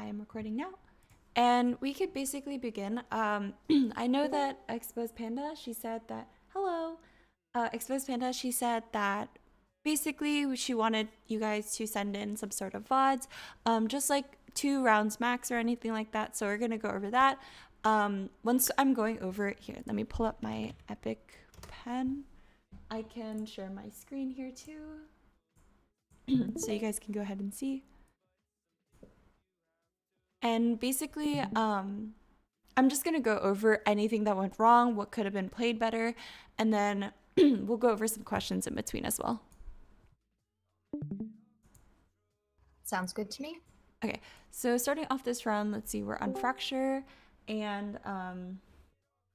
I am recording now. And we could basically begin. I know that Exposed Panda, she said that, hello. Exposed Panda, she said that basically she wanted you guys to send in some sort of VODs, just like 2 rounds max or anything like that. So we're going to go over that. Once I'm going over it here, let me pull up my Epic pen. I can share my screen here too. So you guys can go ahead and see. And basically, I'm just going to go over anything that went wrong, what could have been played better, and then we'll go over some questions in between as well. Sounds good to me. Okay, so starting off this round, let's see, we're on Fracture, and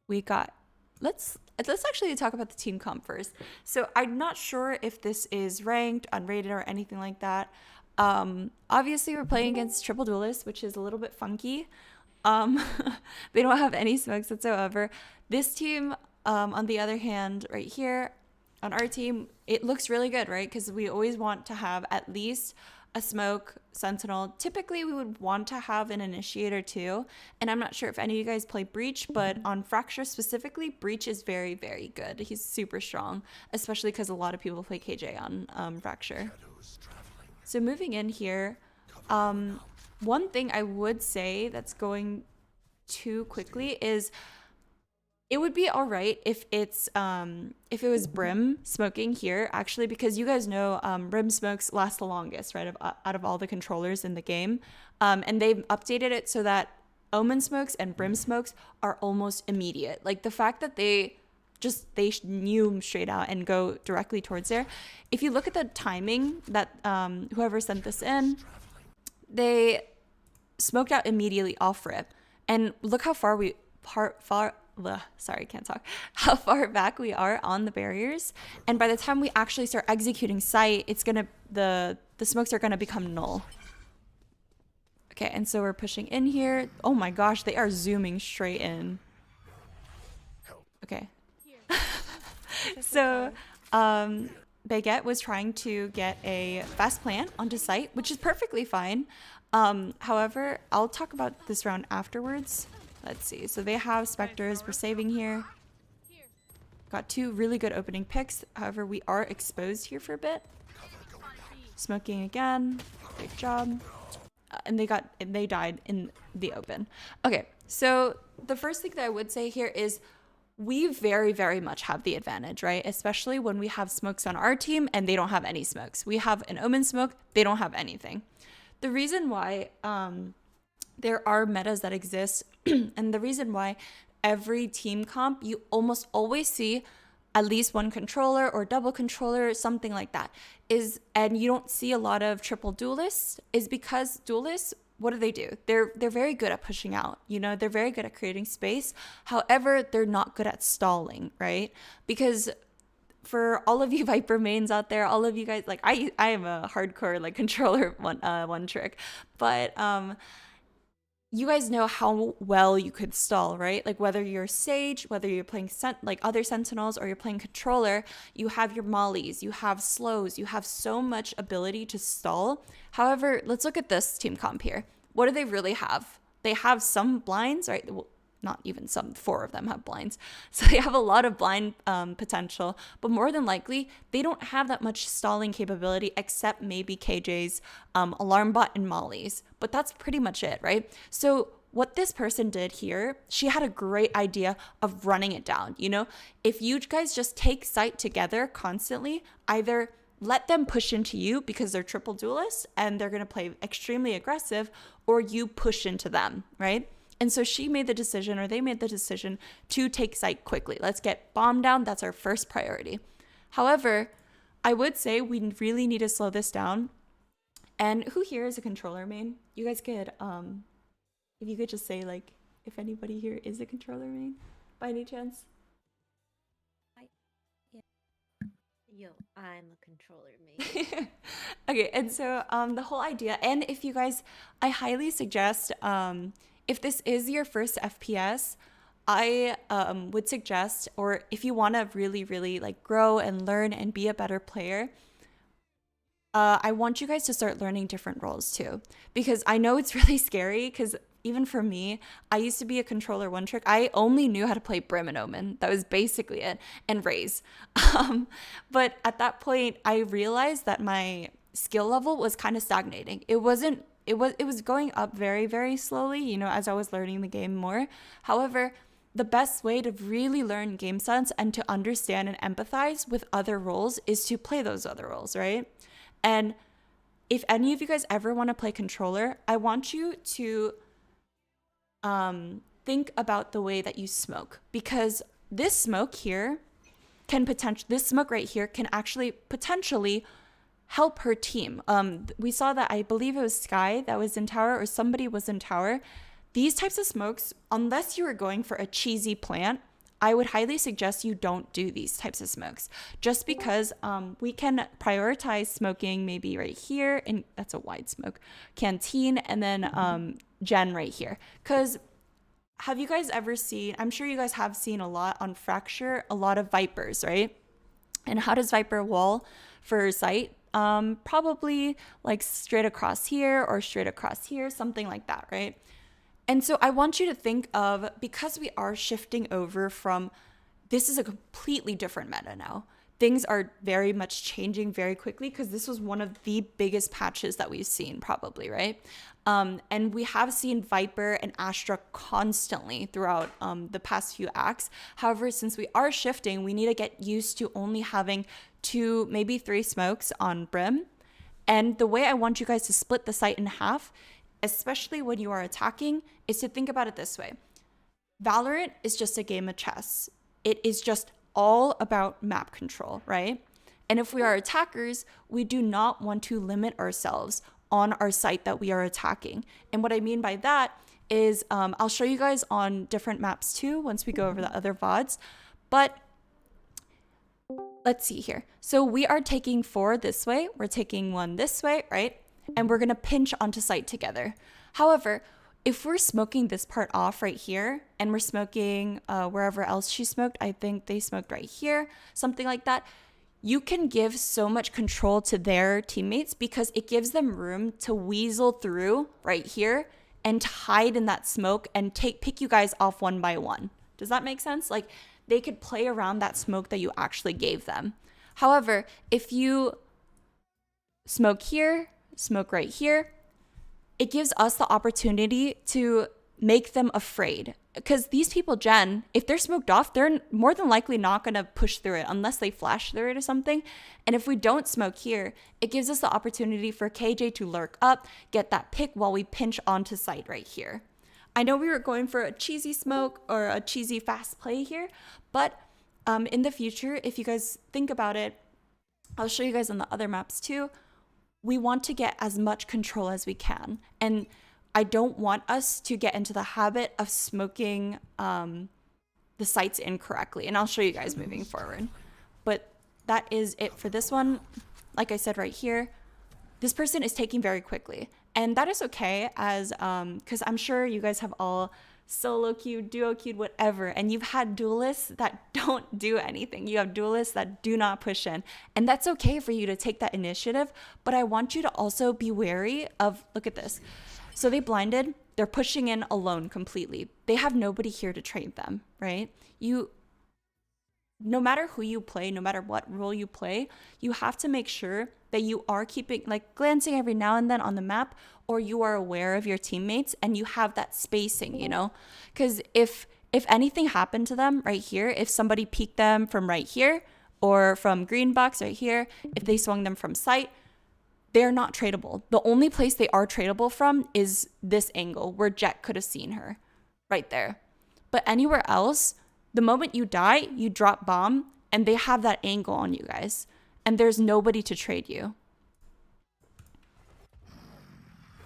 we got, let's actually talk about the team comp first. So I'm not sure if this is ranked, unrated, or anything like that. Obviously we're playing against Triple Duelists, which is a little bit funky. They don't have any smokes whatsoever. This team, on the other hand, right here on our team, it looks really good, right? Because we always want to have at least a smoke sentinel. Typically we would want to have an initiator too, and I'm not sure if any of you guys play Breach, but on Fracture specifically, Breach is very, very good. He's super strong, especially because a lot of people play KJ on Fracture. So moving in here, one thing I would say that's going too quickly is it would be all right if it was Brim smoking here, actually, because you guys know Brim smokes last the longest, right, out of all the controllers in the game. And they've updated it so that Omen smokes and Brim smokes are almost immediate. Like the fact that they knew straight out and go directly towards there. If you look at the timing that whoever sent this in, they smoked out immediately off rip. And look how far how far back we are on the barriers. And by the time we actually start executing sight, the smokes are gonna become null. Okay, and so we're pushing in here. Oh my gosh, they are zooming straight in. Okay. So Baguette was trying to get a fast plant onto site, which is perfectly fine. However, I'll talk about this round afterwards. Let's see. So they have Spectres. We're saving here. Got 2 really good opening picks. However, we are exposed here for a bit. Smoking again. Great job. And they died in the open. Okay, so the first thing that I would say here is we very, very much have the advantage, right? Especially when we have smokes on our team and they don't have any smokes. We have an Omen smoke, they don't have anything. The reason why there are metas that exist and the reason why every team comp, you almost always see at least one controller or double controller, something like that, and you don't see a lot of triple duelists, is because duelists, what do? They're very good at pushing out, they're very good at creating space. However, they're not good at stalling, right? Because for all of you Viper mains out there, all of you guys, like I am a hardcore like controller one trick, but you guys know how well you could stall, right? Like whether you're Sage, whether you're playing like other Sentinels, or you're playing controller, you have your mollies, you have slows, you have so much ability to stall. However, let's look at this team comp here. What do they really have? They have some blinds, right? Well, not even some, 4 of them have blinds. So they have a lot of blind potential, but more than likely, they don't have that much stalling capability except maybe KJ's alarm bot and mollies. But that's pretty much it, right? So what this person did here, she had a great idea of running it down. If you guys just take sight together constantly, either let them push into you because they're triple duelists and they're going to play extremely aggressive, or you push into them, right? And so they made the decision to take site quickly. Let's get bomb down. That's our first priority. However, I would say we really need to slow this down. And who here is a controller main? You guys could, if you could just say like, if anybody here is a controller main by any chance. Yo, I'm a controller main. Okay, and so the whole idea, and if you guys, I highly suggest, if this is your first FPS, I would suggest, or if you want to really, really like grow and learn and be a better player, I want you guys to start learning different roles too, because I know it's really scary. Because even for me, I used to be a controller one trick. I only knew how to play Brim and Omen. That was basically it, and Raze. But at that point, I realized that my skill level was kind of stagnating. It wasn't. It was going up very, very slowly, as I was learning the game more. However, the best way to really learn game sense and to understand and empathize with other roles is to play those other roles, right? And if any of you guys ever want to play controller, I want you to think about the way that you smoke, because this smoke here this smoke right here can actually potentially help her team. We saw that, I believe it was Sky that was in tower, or somebody was in tower. These types of smokes, unless you are going for a cheesy plant, I would highly suggest you don't do these types of smokes, just because we can prioritize smoking maybe right here, and that's a wide smoke, canteen, and then Gen right here. Because have you guys ever seen, I'm sure you guys have seen a lot on Fracture, a lot of Vipers, right? And how does Viper wall for sight? Probably like straight across here or straight across here, something like that, right? And so I want you to think of, because we are shifting over from, this is a completely different meta now. Things are very much changing very quickly, because this was one of the biggest patches that we've seen probably, right? And we have seen Viper and Astra constantly throughout the past few acts. However, since we are shifting, we need to get used to only having 2, maybe 3 smokes on Brim. And the way I want you guys to split the site in half, especially when you are attacking, is to think about it this way. Valorant is just a game of chess. It is just all about map control, right? And if we are attackers, we do not want to limit ourselves on our site that we are attacking. And what I mean by that is, I'll show you guys on different maps too once we go over the other VODs. But let's see here. So we are taking 4 this way, we're taking 1 this way, right? And we're gonna pinch onto site together. However, if we're smoking this part off right here, and we're smoking wherever else she smoked, I think they smoked right here, something like that, you can give so much control to their teammates, because it gives them room to weasel through right here and to hide in that smoke and pick you guys off one by one. Does that make sense? Like, they could play around that smoke that you actually gave them. However, if you smoke here, smoke right here, it gives us the opportunity to make them afraid. Because these people, Gen, if they're smoked off, they're more than likely not going to push through it unless they flash through it or something. And if we don't smoke here, it gives us the opportunity for KJ to lurk up, get that pick while we pinch onto site right here. I know we were going for a cheesy smoke or a cheesy fast play here, but in the future, if you guys think about it, I'll show you guys on the other maps too. We want to get as much control as we can. And I don't want us to get into the habit of smoking the sites incorrectly. And I'll show you guys moving forward. But that is it for this one. Like I said right here, this person is taking very quickly. And that is okay, as because I'm sure you guys have all solo queued, duo queued, whatever, and you've had duelists that don't do anything. You have duelists that do not push in, and that's okay for you to take that initiative. But I want you to also be wary of, look at this. So they blinded, they're pushing in alone completely. They have nobody here to trade them, right? No matter who you play, no matter what role you play, you have to make sure that you are keeping, like, glancing every now and then on the map, or you are aware of your teammates and you have that spacing, because if anything happened to them right here, if somebody peeked them from right here or from green box right here, if they swung them from sight, they're not tradable. The only place they are tradable from is this angle where Jet could have seen her right there. But anywhere else, the moment you die, you drop bomb, and they have that angle on you guys, and there's nobody to trade you.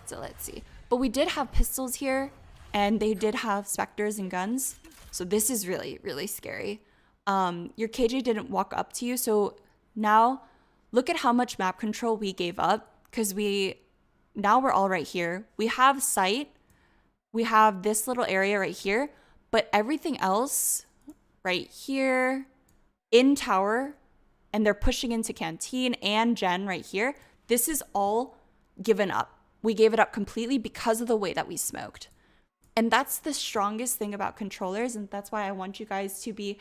So let's see. But we did have pistols here, and they did have specters and guns. So this is really, really scary. Your KJ didn't walk up to you. So now look at how much map control we gave up, because now we're all right here. We have sight. We have this little area right here, but everything else right here in tower, and they're pushing into canteen and Gen right here. This is all given up. We gave it up completely because of the way that we smoked. And that's the strongest thing about controllers. And that's why I want you guys to be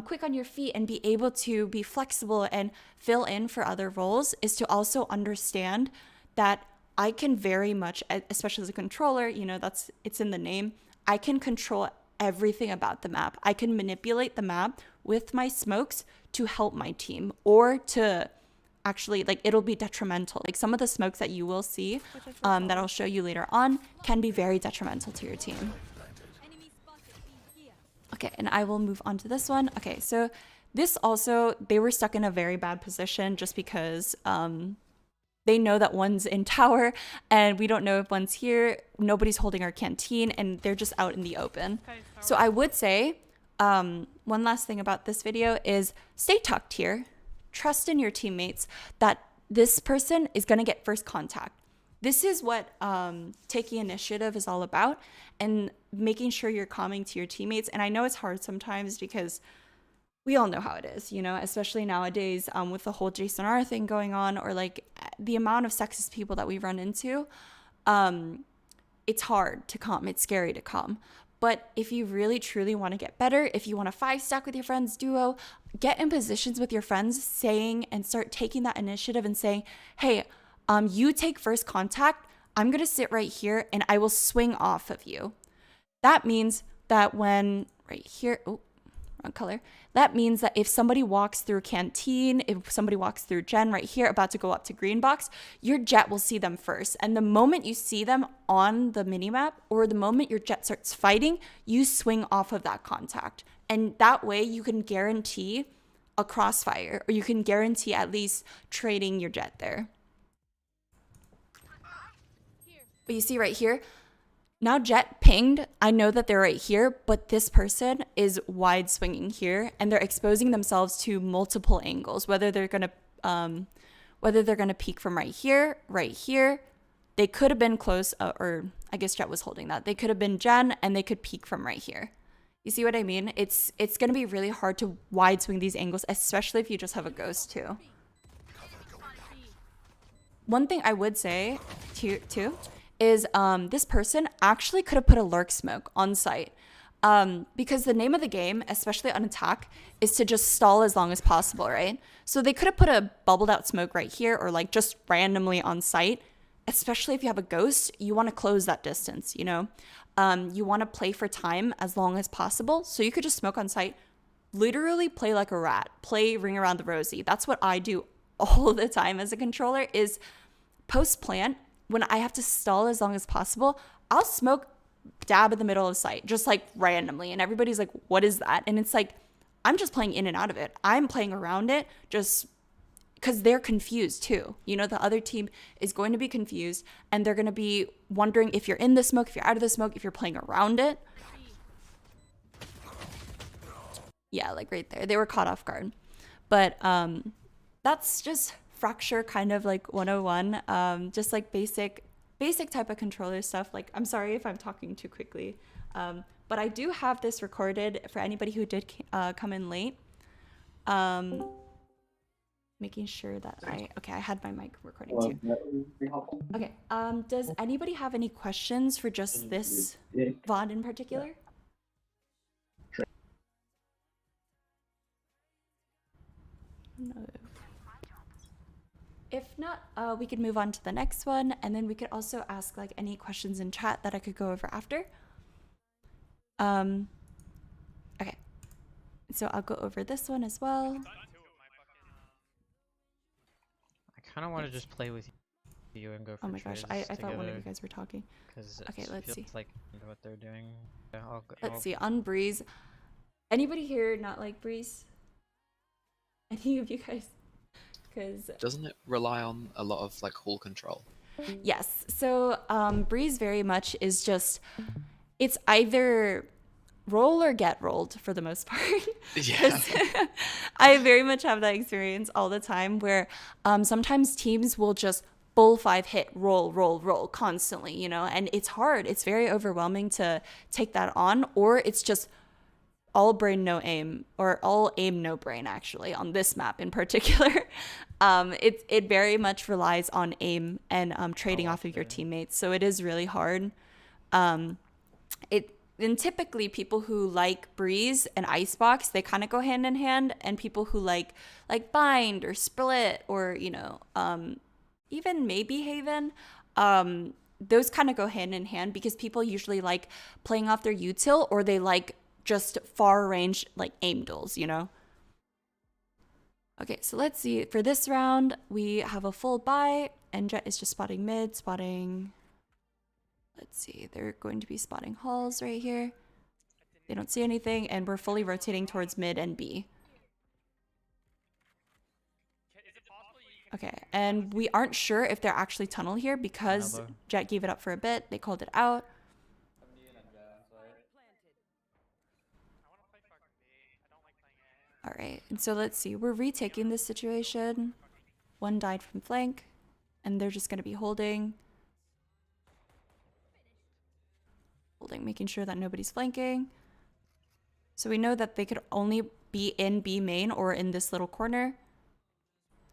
quick on your feet and be able to be flexible and fill in for other roles, is to also understand that I can very much, especially as a controller, it's in the name, I can control everything about the map. I can manipulate the map with my smokes to help my team, or to actually, like, it'll be detrimental. Like, some of the smokes that you will see that I'll show you later on can be very detrimental to your team. Okay, and I will move on to this one. Okay, so this also, they were stuck in a very bad position just because they know that one's in tower and we don't know if one's here. Nobody's holding our canteen and they're just out in the open. So I would say one last thing about this video is stay tucked here. Trust in your teammates that this person is going to get first contact. This is what taking initiative is all about, and making sure you're calming to your teammates. And I know it's hard sometimes because we all know how it is, especially nowadays with the whole Jason R thing going on, or like the amount of sexist people that we run into. It's hard to calm. It's scary to calm. But if you really, truly want to get better, if you want to 5-stack with your friends, duo, get in positions with your friends, saying and start taking that initiative and saying, hey, you take first contact. I'm going to sit right here and I will swing off of you. That means that when right here, wrong color. That means that if somebody walks through canteen, if somebody walks through Jen right here, about to go up to green box, your jet will see them first. And the moment you see them on the minimap, or the moment your jet starts fighting, you swing off of that contact. And that way you can guarantee a crossfire, or you can guarantee at least trading your jet there. But you see right here, now jet pinged, I know that they're right here, but this person is wide swinging here, and they're exposing themselves to multiple angles, whether they're gonna peek from right here. They could have been close, or I guess jet was holding that. They could have been Jen, and they could peek from right here. You see what I mean? It's gonna be really hard to wide swing these angles, especially if you just have a ghost too. One thing I would say too is this person actually could have put a lurk smoke on site, because the name of the game, especially on attack, is to just stall as long as possible, right? So they could have put a bubbled out smoke right here, or like just randomly on site. Especially if you have a ghost, you want to close that distance, you want to play for time as long as possible. So you could just smoke on site, literally play like a rat, play ring around the rosy. That's what I do all the time as a controller, is post plant. When I have to stall as long as possible, I'll smoke dab in the middle of site, just like randomly. And everybody's like, what is that? And it's like, I'm just playing in and out of it. I'm playing around it just because they're confused too. The other team is going to be confused, and they're going to be wondering if you're in the smoke, if you're out of the smoke, if you're playing around it. Yeah, like right there. They were caught off guard. But that's just fracture kind of like 101, just like basic type of controller stuff. Like, I'm sorry if I'm talking too quickly, but I do have this recorded for anybody who did come in late, making sure that I had my mic recording too. Okay, does anybody have any questions for just this VOD in particular? No. If not, we could move on to the next one, and then we could also ask like any questions in chat that I could go over after. Okay, so I'll go over this one as well. I kind of want to just play with you and go for Oh my gosh, I thought one of you guys were talking. Okay, let's see. Like what they're doing. Yeah, let's see, on Breeze. Anybody here not like Breeze? Any of you guys? Doesn't it rely on a lot of like hall control? Yes. So Breeze very much is just, it's either roll or get rolled for the most part. Yeah. I very much have that experience all the time where sometimes teams will just bull 5 hit roll constantly, and it's hard. It's very overwhelming to take that on, or it's just all brain, no aim, or all aim, no brain, actually, on this map in particular. It very much relies on aim and trading off of your teammates. So it is really hard. And typically people who like Breeze and Icebox, they kind of go hand in hand, and people who like Bind or Split or, you know, even maybe Haven, those kind of go hand in hand because people usually like playing off their util, or they like just far range like aim duels, you know? Okay, so let's see. For this round, we have a full buy, and Jet is just spotting mid, spotting... Let's see, they're going to be spotting halls right here. They don't see anything, and we're fully rotating towards mid and B. Okay, and we aren't sure if they're actually tunnel here because Jet gave it up for a bit. They called it out. All right, and so let's see. We're retaking this situation. One died from flank, and they're just going to be holding, making sure that nobody's flanking. So we know that they could only be in B main or in this little corner.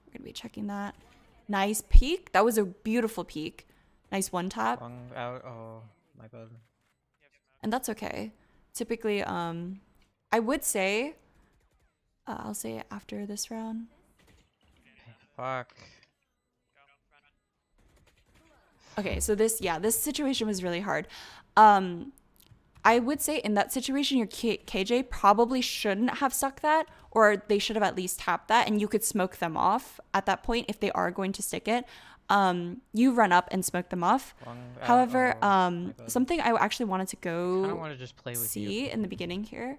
We're going to be checking that. Nice peek. That was a beautiful peek. Nice one tap. Out. Oh, my bad. And that's okay. Typically, I would say, I'll say it after this round. Fuck. Okay, so this situation was really hard. I would say in that situation, your KJ probably shouldn't have stuck that, or they should have at least tapped that, and you could smoke them off at that point if they are going to stick it. You run up and smoke them off. However, something I actually wanted to go just play with see in the beginning here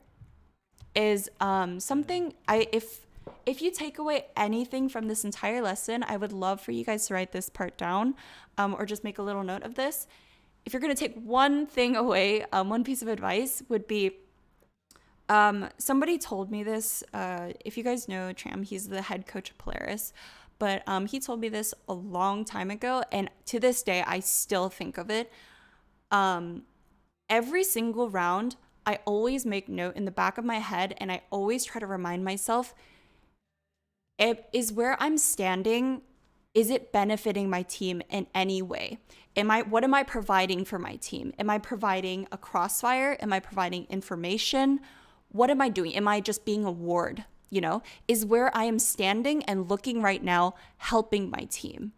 is something if you take away anything from this entire lesson, I would love for you guys to write this part down, or just make a little note of this. If you're going to take one thing away, one piece of advice would be, somebody told me this. If you guys know Tram, he's the head coach of Polaris, but he told me this a long time ago, and to this day, I still think of it. Every single round, I always make note in the back of my head, and I always try to remind myself, is where I'm standing, is it benefiting my team in any way? What am I providing for my team? Am I providing a crossfire? Am I providing information? What am I doing? Am I just being a ward? You know, is where I am standing and looking right now helping my team?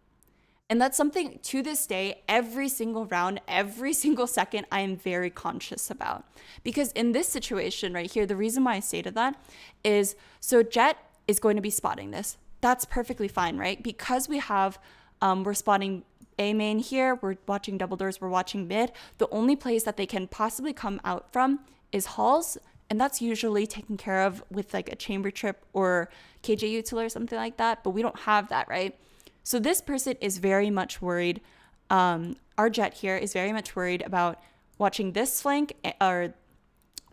And that's something to this day, every single round, every single second, I am very conscious about. Because in this situation right here, the reason why I stated that is, so Jet is going to be spotting this. That's perfectly fine, right? Because we have, we're spotting A main here, we're watching double doors, we're watching mid. The only place that they can possibly come out from is halls, and that's usually taken care of with like a chamber trip or KJ util or something like that, but we don't have that, right? So this person is very much worried, our Jet here is very much worried about watching this flank, or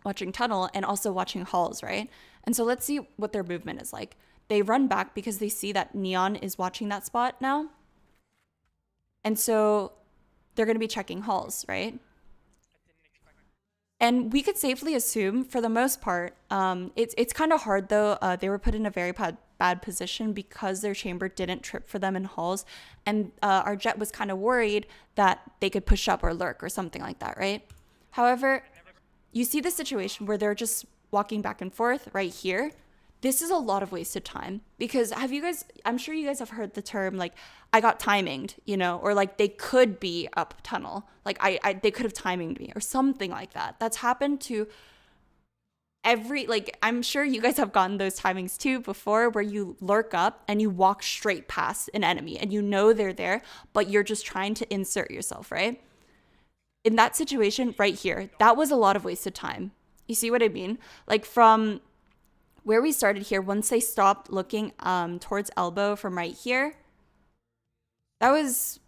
watching tunnel, and also watching halls, right? And so let's see what their movement is like. They run back because they see that Neon is watching that spot now. And so they're going to be checking halls, right? And we could safely assume, for the most part, it's kind of hard though. They were put in a very bad position because their chamber didn't trip for them in halls. And our Jet was kind of worried that they could push up or lurk or something like that, right? However, you see the situation where they're just walking back and forth right here. This is a lot of wasted time, because I'm sure you guys have heard the term, like, I got timinged, you know, or like they could be up tunnel. Like they could have timinged me or something like that. That's happened to I'm sure you guys have gotten those timings too before, where you lurk up and you walk straight past an enemy and you know they're there, but you're just trying to insert yourself, right? In that situation right here, that was a lot of wasted time. You see what I mean? Like from where we started here, once they stopped looking towards elbow from right here, that was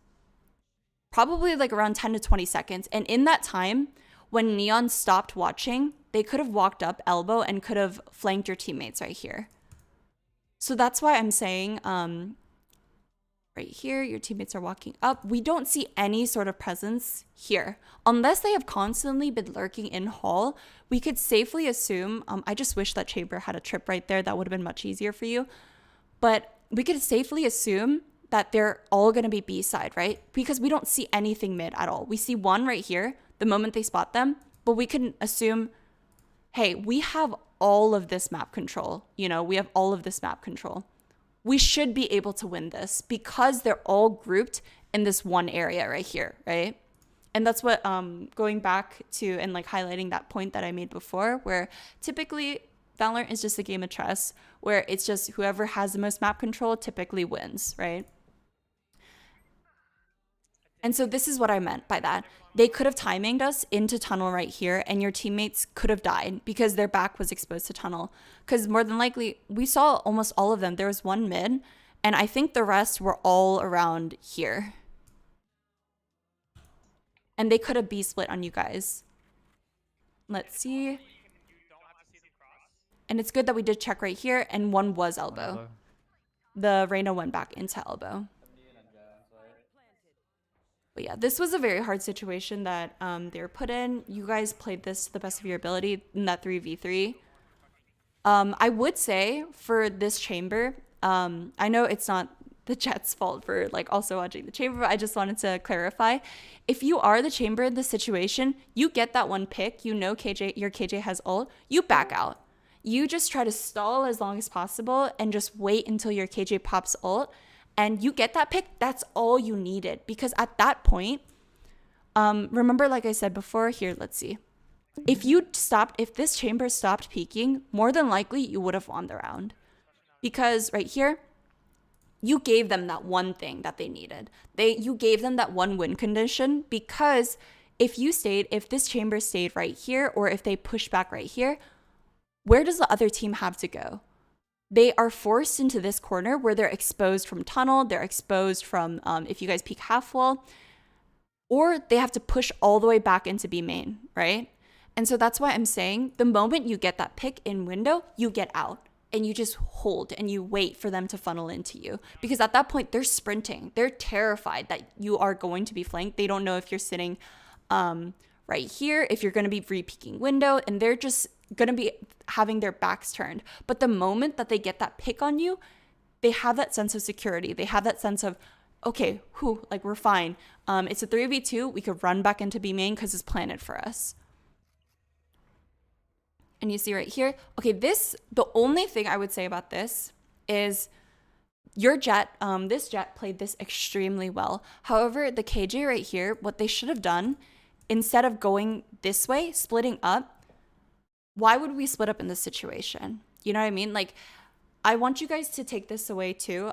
probably like around 10 to 20 seconds. And in that time, when Neon stopped watching, they could have walked up elbow and could have flanked your teammates right here. So that's why I'm saying Right here, your teammates are walking up. We don't see any sort of presence here. Unless they have constantly been lurking in hall, we could safely assume, I just wish that Chamber had a trip right there. That would have been much easier for you. But we could safely assume that they're all going to be B side, right? Because we don't see anything mid at all. We see one right here the moment they spot them, but we can assume, hey, we have all of this map control. You know, we have all of this map control. We should be able to win this because they're all grouped in this one area right here, right? And that's what, going back to and like highlighting that point that I made before, where typically Valorant is just a game of chess, where it's just whoever has the most map control typically wins, right? And so this is what I meant by that. They could have timinged us into tunnel right here, and your teammates could have died because their back was exposed to tunnel. Because more than likely, we saw almost all of them. There was one mid, and I think the rest were all around here. And they could have B-split on you guys. Let's see. And it's good that we did check right here, and one was elbow. The Reyna went back into elbow. But yeah, this was a very hard situation that they were put in. You guys played this to the best of your ability in that 3v3. I would say for this chamber, I know it's not the Jets' fault for like also watching the chamber, but I just wanted to clarify. If you are the chamber in this situation, you get that one pick, you know your KJ has ult, you back out. You just try to stall as long as possible and just wait until your KJ pops ult. And you get that pick, that's all you needed. Because at that point, remember, like I said before, here, let's see. If this chamber stopped peeking, more than likely you would have won the round. Because right here, you gave them that one thing that they needed. You gave them that one win condition, because if this chamber stayed right here, or if they push back right here, where does the other team have to go? They are forced into this corner where they're exposed from tunnel, they're exposed from, if you guys peek half wall, or they have to push all the way back into B main, right? And so that's why I'm saying the moment you get that pick in window, you get out and you just hold and you wait for them to funnel into you. Because at that point, they're sprinting. They're terrified that you are going to be flanked. They don't know if you're sitting right here, if you're going to be re-peeking window, and they're just going to be having their backs turned. But the moment that they get that pick on you, they have that sense of security. They have that sense of, okay, we're fine. It's a 3v2. We could run back into B main because it's planted for us. And you see right here, okay, the only thing I would say about this is your Jett, this Jett played this extremely well. However, the KJ right here, what they should have done, instead of going this way, splitting up, why would we split up in this situation? You know what I mean? Like, I want you guys to take this away too.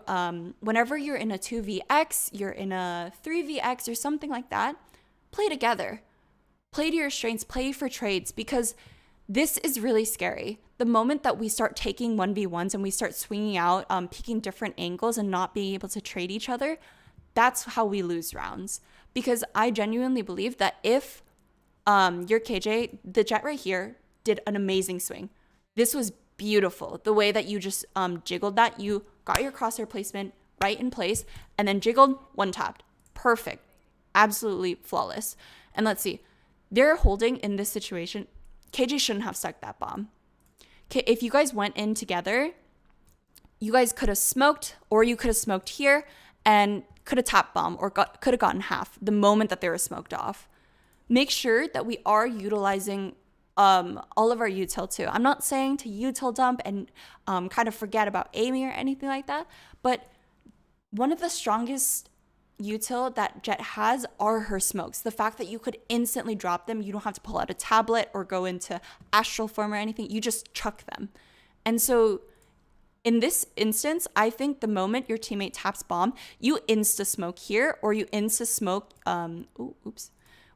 Whenever you're in a 2vx, you're in a 3vx or something like that, play together. Play to your strengths, play for trades, because this is really scary. The moment that we start taking 1v1s and we start swinging out, peeking different angles and not being able to trade each other, that's how we lose rounds. Because I genuinely believe that if your KJ, the Jett right here, did an amazing swing. This was beautiful. The way that you just jiggled that, you got your crosshair placement right in place and then jiggled, one tapped. Perfect. Absolutely flawless. And let's see. They're holding in this situation. KJ shouldn't have stuck that bomb. If you guys went in together, you guys could have smoked, or you could have smoked here and could have tapped bomb, or could have gotten half the moment that they were smoked off. Make sure that we are utilizing all of our util too. I'm not saying to util dump and kind of forget about aiming or anything like that, but one of the strongest util that Jett has are her smokes. The fact that you could instantly drop them, you don't have to pull out a tablet or go into astral form or anything, you just chuck them. And so in this instance, I think the moment your teammate taps bomb, you insta smoke here, or you insta smoke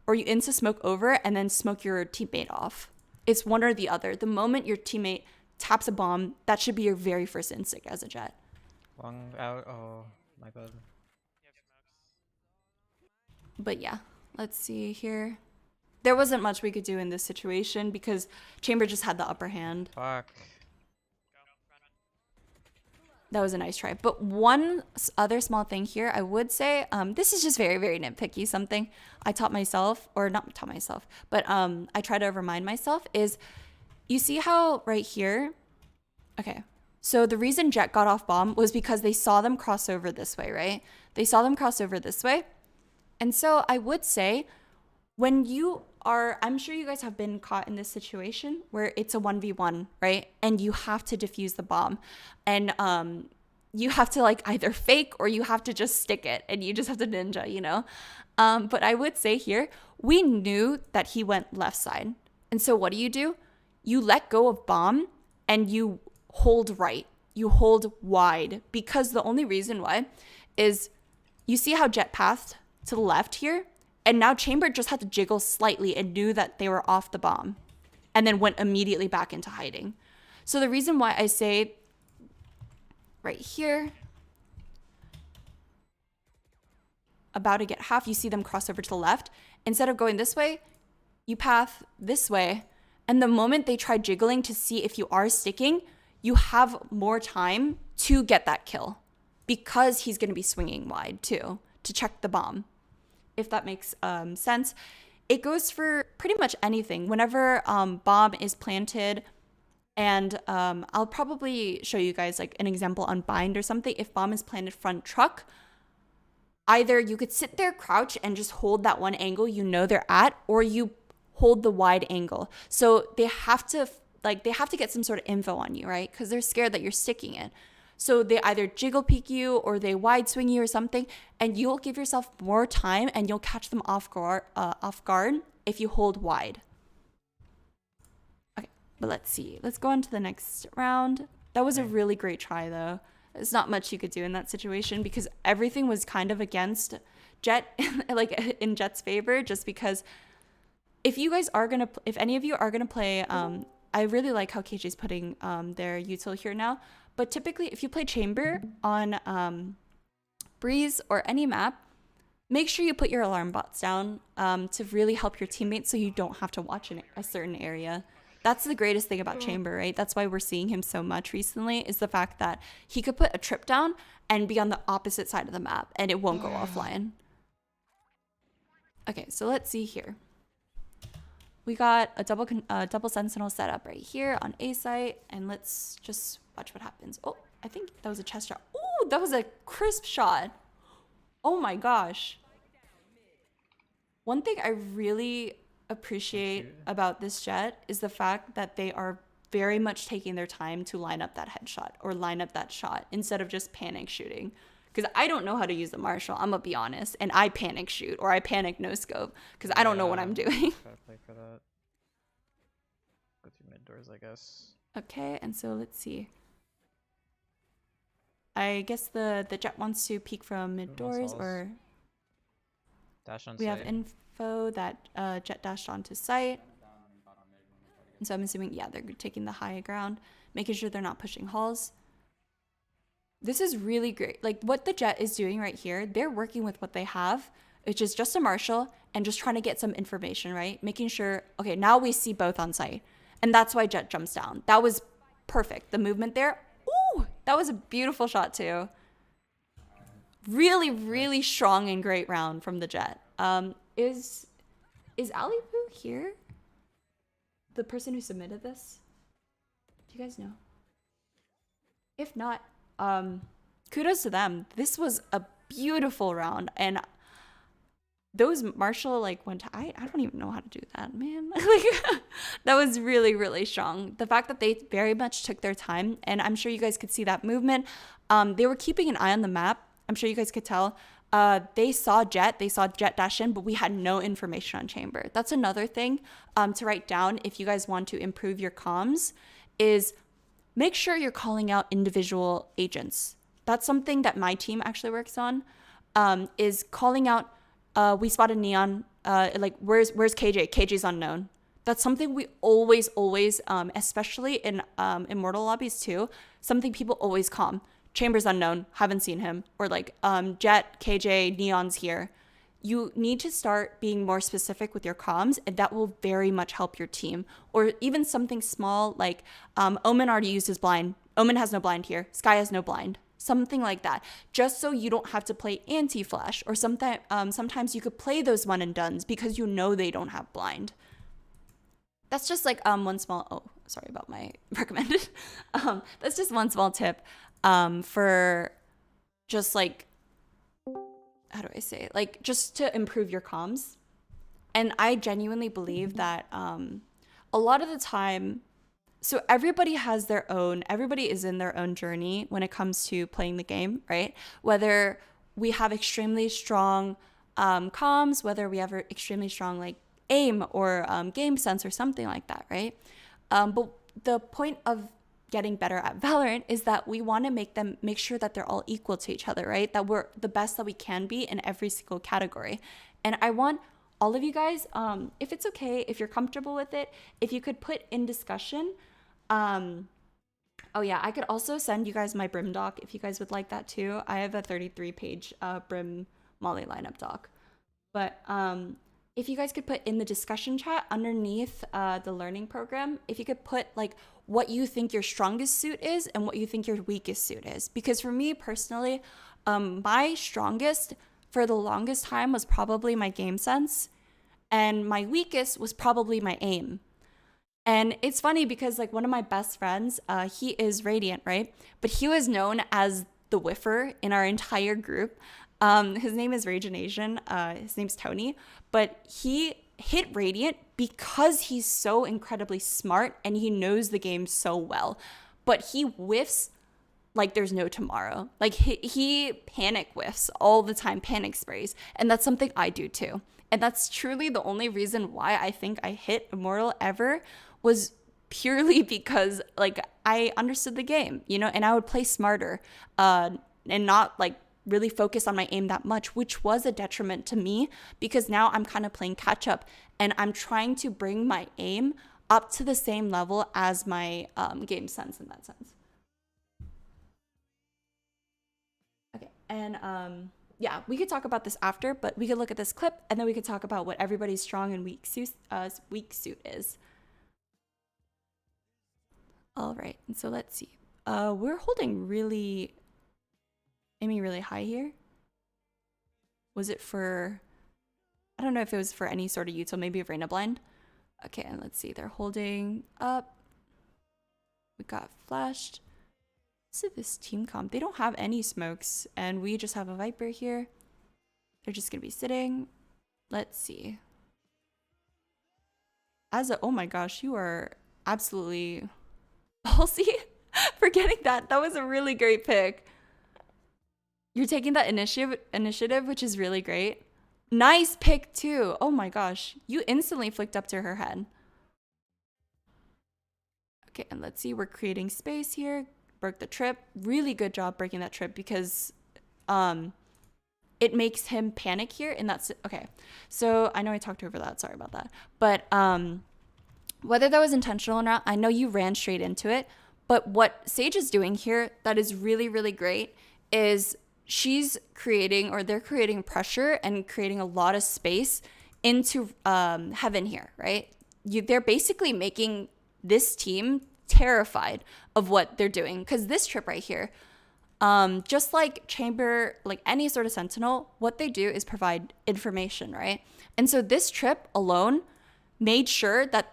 or you insta smoke over and then smoke your teammate off. It's one or the other. The moment your teammate taps a bomb, that should be your very first instinct as a Jett. One out. Oh my god. But yeah, let's see here. There wasn't much we could do in this situation because Chamber just had the upper hand. Fuck. That was a nice try. But one other small thing here, I would say, this is just very, very nitpicky. Something I taught myself, or not taught myself, but I try to remind myself is, you see how right here, okay. So the reason Jet got off bomb was because they saw them cross over this way, right? They saw them cross over this way. And so I would say when you are, I'm sure you guys have been caught in this situation where it's a 1v1, right? And you have to defuse the bomb. And you have to like either fake or you have to just stick it and you just have to ninja, you know? But I would say here, we knew that he went left side. And so what do? You let go of bomb and you hold right. You hold wide, because the only reason why is you see how Jet pathed to the left here? And now Chamber just had to jiggle slightly and knew that they were off the bomb and then went immediately back into hiding. So the reason why I say right here, about to get half, you see them cross over to the left. Instead of going this way, you path this way. And the moment they try jiggling to see if you are sticking, you have more time to get that kill, because he's going to be swinging wide too to check the bomb. If that makes sense. It goes for pretty much anything. Whenever bomb is planted, and I'll probably show you guys like an example on bind or something. If bomb is planted front truck, either you could sit there, crouch, and just hold that one angle you know they're at, or you hold the wide angle. So they have to get some sort of info on you, right? Because they're scared that you're sticking it. So they either jiggle peek you or they wide swing you or something, and you'll give yourself more time and you'll catch them off guard if you hold wide. Okay, but let's see. Let's go on to the next round. That was a really great try, though. There's not much you could do in that situation because everything was kind of against Jet, like in Jet's favor, just because if any of you are gonna play, I really like how KJ's putting their util here now. But typically, if you play Chamber on Breeze or any map, make sure you put your alarm bots down to really help your teammates so you don't have to watch a certain area. That's the greatest thing about Chamber, right? That's why we're seeing him so much recently, is the fact that he could put a trip down and be on the opposite side of the map and it won't go offline. Okay, so let's see here. We got a double sentinel set up right here on A site, and let's just watch what happens. Oh, I think that was a chest shot. Oh, that was a crisp shot. Oh my gosh. One thing I really appreciate about this Jet is the fact that they are very much taking their time to line up that headshot or line up that shot instead of just panic shooting. Because I don't know how to use the Marshall, I'm gonna be honest, and I panic shoot or I panic no scope because I don't know what I'm doing. Gotta play for that. Go through mid doors, I guess. Okay, and so let's see. I guess the Jet wants to peek from mid doors, or Dash on we site. have info that Jet dashed onto site. And so I'm assuming, yeah, they're taking the high ground, making sure they're not pushing halls. This is really great. Like what the Jet is doing right here, they're working with what they have, which is just a Marshall and just trying to get some information, right? Making sure, okay, now we see both on site. And that's why Jet jumps down. That was perfect. The movement there, ooh, that was a beautiful shot too. Really, really strong and great round from the Jet. Is Ali Poo here? The person who submitted this? Do you guys know? If not, kudos to them. This was a beautiful round, and those Marshall like went to, I don't even know how to do that, man. Like that was really, really strong. The fact that they very much took their time, and I'm sure you guys could see that movement. They were keeping an eye on the map. I'm sure you guys could tell. They saw Jet dash in, but we had no information on Chamber. That's another thing to write down if you guys want to improve your comms, is make sure you're calling out individual agents. That's something that my team actually works on, is calling out, we spotted Neon, like where's KJ? KJ's unknown. That's something we always, especially in Immortal lobbies too, something people always calm. Chamber's unknown, haven't seen him. Or like Jet, KJ, Neon's here. You need to start being more specific with your comms, and that will very much help your team. Or even something small like Omen already used his blind. Omen has no blind here. Sky has no blind. Something like that. Just so you don't have to play anti-flash, or sometimes you could play those one and dones because you know they don't have blind. That's just like one small, oh, sorry about my recommended. That's just one small tip for just like, how do I say it? Like just to improve your comms. And I genuinely believe that a lot of the time, so everybody is in their own journey when it comes to playing the game, right? Whether we have extremely strong comms, whether we have extremely strong like aim or game sense or something like that, right? But the point of getting better at Valorant is that we want to make sure that they're all equal to each other, right? That we're the best that we can be in every single category. And I want all of you guys, if it's okay, if you're comfortable with it, if you could put in discussion, oh yeah, I could also send you guys my Brim doc if you guys would like that too. I have a 33-page Brim Molly lineup doc. But if you guys could put in the discussion chat underneath the learning program, if you could put like what you think your strongest suit is and what you think your weakest suit is. Because for me personally, my strongest for the longest time was probably my game sense, and my weakest was probably my aim. And it's funny because like one of my best friends, he is Radiant, right? But he was known as the whiffer in our entire group. His name is Raging Asian. His name's Tony. But he hit Radiant because he's so incredibly smart and he knows the game so well. But he whiffs like there's no tomorrow. Like he panic whiffs all the time, panic sprays. And that's something I do too. And that's truly the only reason why I think I hit Immortal ever, was purely because like I understood the game, you know, and I would play smarter and not like really focus on my aim that much, which was a detriment to me because now I'm kind of playing catch up and I'm trying to bring my aim up to the same level as my game sense in that sense. Okay, and yeah, we could talk about this after, but we could look at this clip and then we could talk about what everybody's strong and weak suit is. All right, and so let's see. We're holding aiming really high here. Was it for, I don't know if it was for any sort of util, maybe a Reyna blind. Okay, and let's see, they're holding up. We got flashed. So this team comp, they don't have any smokes, and we just have a Viper here. They're just gonna be sitting. Let's see. Oh my gosh, you are absolutely ballsy for getting that. That was a really great pick. You're taking that initiative, which is really great. Nice pick too. Oh my gosh, you instantly flicked up to her head. Okay, and let's see, we're creating space here. Broke the trip. Really good job breaking that trip because it makes him panic here, and that's okay. So I know I talked over that, sorry about that. But whether that was intentional or not, I know you ran straight into it, but what Sage is doing here that is really, really great is they're creating pressure and creating a lot of space into heaven here, right? They're basically making this team terrified of what they're doing, because this trip right here, just like Chamber, like any sort of Sentinel, what they do is provide information, right? And so this trip alone made sure that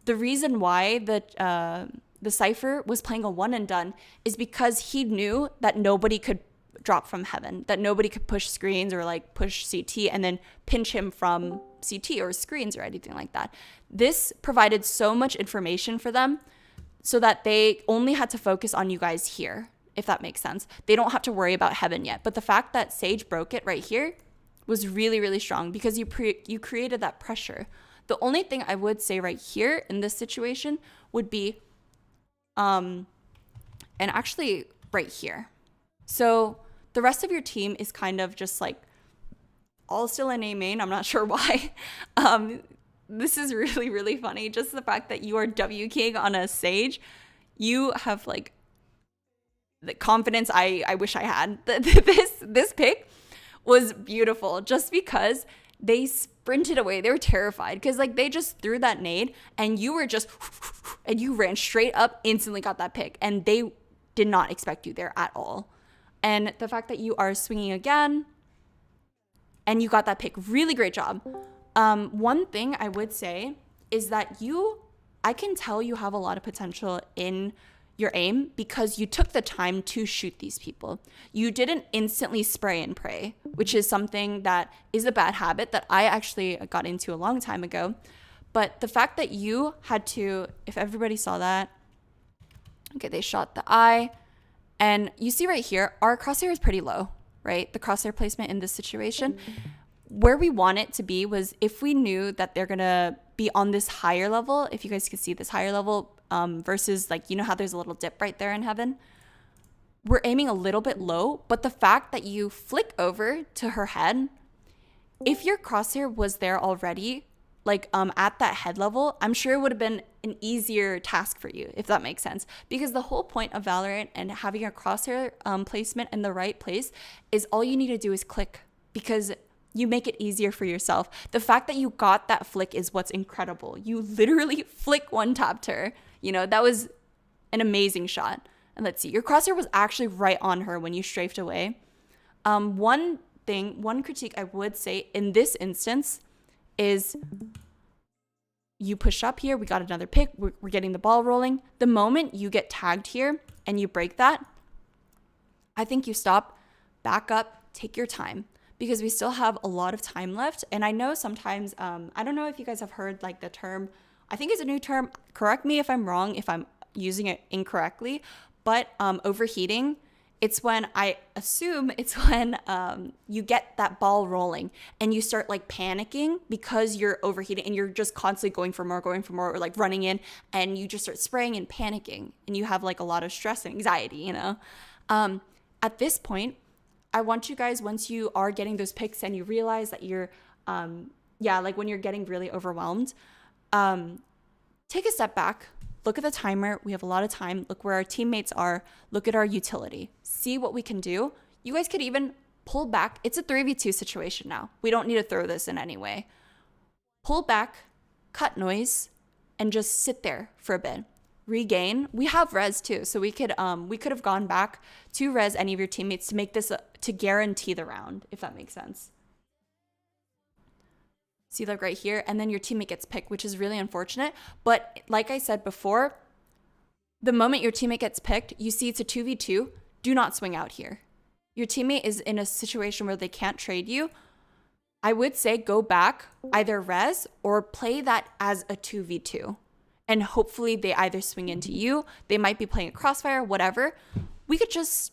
the reason why the Cypher was playing a one and done is because he knew that nobody could drop from heaven, that nobody could push screens or like push CT and then pinch him from CT or screens or anything like that. This provided so much information for them so that they only had to focus on you guys here, if that makes sense. They don't have to worry about heaven yet. But the fact that Sage broke it right here was really, really strong because you created that pressure. The only thing I would say right here in this situation would be, and actually right here. So the rest of your team is kind of just like all still in A main. I'm not sure why. This is really, really funny. Just the fact that you are W King on a Sage, you have like the confidence I wish I had. This pick was beautiful just because they sprinted away. They were terrified because like they just threw that nade and you were just and you ran straight up, instantly got that pick, and they did not expect you there at all. And the fact that you are swinging again and you got that pick, really great job. One thing I would say is that I can tell you have a lot of potential in your aim because you took the time to shoot these people. You didn't instantly spray and pray, which is something that is a bad habit that I actually got into a long time ago. But the fact that you had to, if everybody saw that, okay, they shot the eye. And you see right here, our crosshair is pretty low, right? The crosshair placement in this situation. Where we want it to be was if we knew that they're going to be on this higher level, if you guys could see this higher level versus like, you know how there's a little dip right there in heaven? We're aiming a little bit low, but the fact that you flick over to her head, if your crosshair was there already, like at that head level, I'm sure it would have been an easier task for you, if that makes sense. Because the whole point of Valorant and having a crosshair placement in the right place is all you need to do is click, because you make it easier for yourself. The fact that you got that flick is what's incredible. You literally flick one tapped her. You know, that was an amazing shot. And let's see, your crosshair was actually right on her when you strafed away. One critique I would say in this instance is you push up here, we got another pick, we're getting the ball rolling. The moment you get tagged here and you break that, I think you stop, back up, take your time, because we still have a lot of time left. And I know sometimes, I don't know if you guys have heard like the term, I think it's a new term, correct me if I'm wrong, if I'm using it incorrectly, but overheating, it's when you get that ball rolling and you start like panicking because you're overheating and you're just constantly going for more, or like running in, and you just start spraying and panicking and you have like a lot of stress and anxiety, you know? At this point, I want you guys, once you are getting those picks and you realize that you're, like when you're getting really overwhelmed, take a step back. Look at the timer. We have a lot of time. Look where our teammates are. Look at our utility. See what we can do. You guys could even pull back. It's a 3v2 situation now. We don't need to throw this in any way. Pull back, cut noise, and just sit there for a bit. Regain. We have res too, so we could have gone back to res any of your teammates to make this to guarantee the round, if that makes sense. See, like right here, and then your teammate gets picked, which is really unfortunate. But like I said before, the moment your teammate gets picked, you see it's a 2v2, do not swing out here. Your teammate is in a situation where they can't trade you. I would say go back, either res or play that as a 2v2. And hopefully they either swing into you, they might be playing a crossfire, whatever. We could just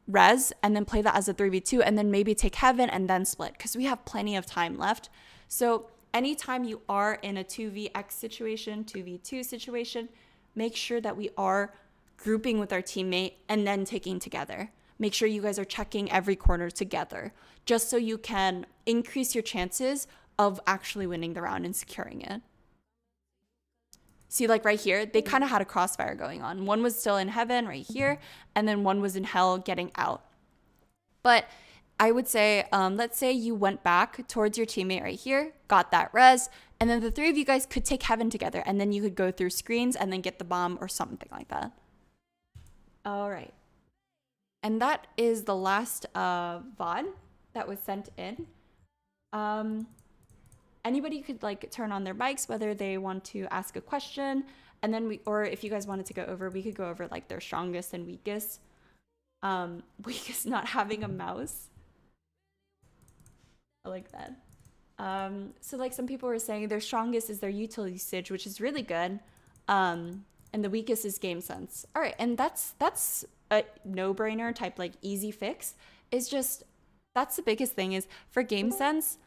res and then play that as a 3v2 and then maybe take heaven and then split, because we have plenty of time left. So anytime you are in a 2vx situation, 2v2 situation, make sure that we are grouping with our teammate and then taking together. Make sure you guys are checking every corner together, just so you can increase your chances of actually winning the round and securing it. See, like right here, they kind of had a crossfire going on. One was still in heaven right here, and then one was in hell getting out. But I would say, let's say you went back towards your teammate right here, got that res, and then the three of you guys could take heaven together, and then you could go through screens and then get the bomb or something like that. All right. And that is the last VOD that was sent in. Anybody could like turn on their mics, whether they want to ask a question, and then or if you guys wanted to go over, we could go over like their strongest and weakest. Weakest not having a mouse. I like that. So like some people were saying their strongest is their utility usage, which is really good. And the weakest is game sense. All right, and that's a no-brainer type, like easy fix. Is just, that's the biggest thing, is for game sense,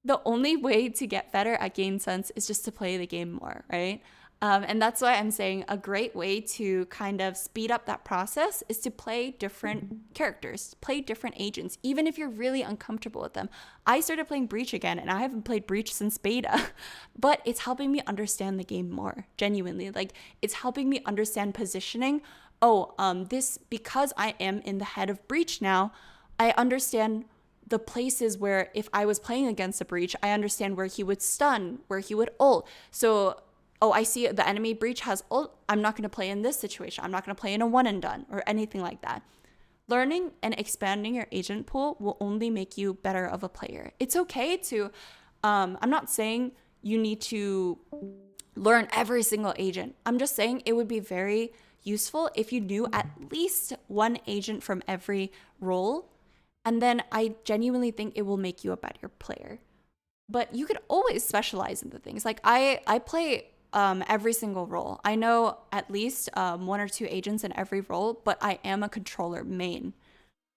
the only way to get better at game sense is just to play the game more, right? And that's why I'm saying a great way to kind of speed up that process is to play different characters, play different agents, even if you're really uncomfortable with them. I started playing Breach again, and I haven't played Breach since beta, but it's helping me understand the game more, genuinely. Like, it's helping me understand positioning. This, because I am in the head of Breach now, I understand the places where if I was playing against a Breach, I understand where he would stun, where he would ult. So oh, I see the enemy breach has ult, I'm not going to play in this situation. I'm not going to play in a one and done or anything like that. Learning and expanding your agent pool will only make you better of a player. It's okay to, I'm not saying you need to learn every single agent. I'm just saying it would be very useful if you knew at least one agent from every role. And then I genuinely think it will make you a better player. But you could always specialize in the things. Like I play every single role. I know at least one or two agents in every role, but I am a controller main.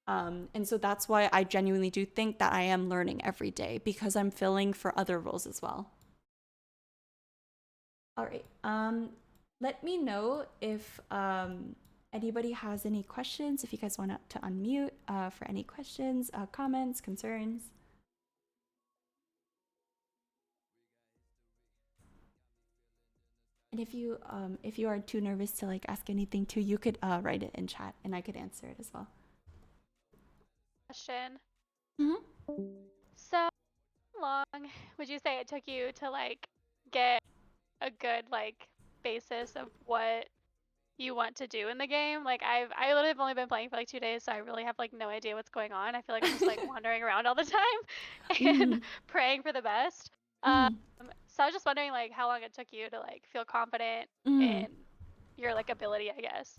And so that's why I genuinely do think that I am learning every day, because I'm filling for other roles as well. All right. Let me know if anybody has any questions, if you guys want to unmute for any questions, comments, concerns. And if you are too nervous to like ask anything too, you could write it in chat and I could answer it as well. Question. Mm-hmm. So how long would you say it took you to like get a good like basis of what you want to do in the game? Like I literally have only been playing for like 2 days, so I really have like no idea what's going on. I feel like I'm just like wandering around all the time and praying for the best. So I was just wondering like how long it took you to like feel confident in your like ability, I guess.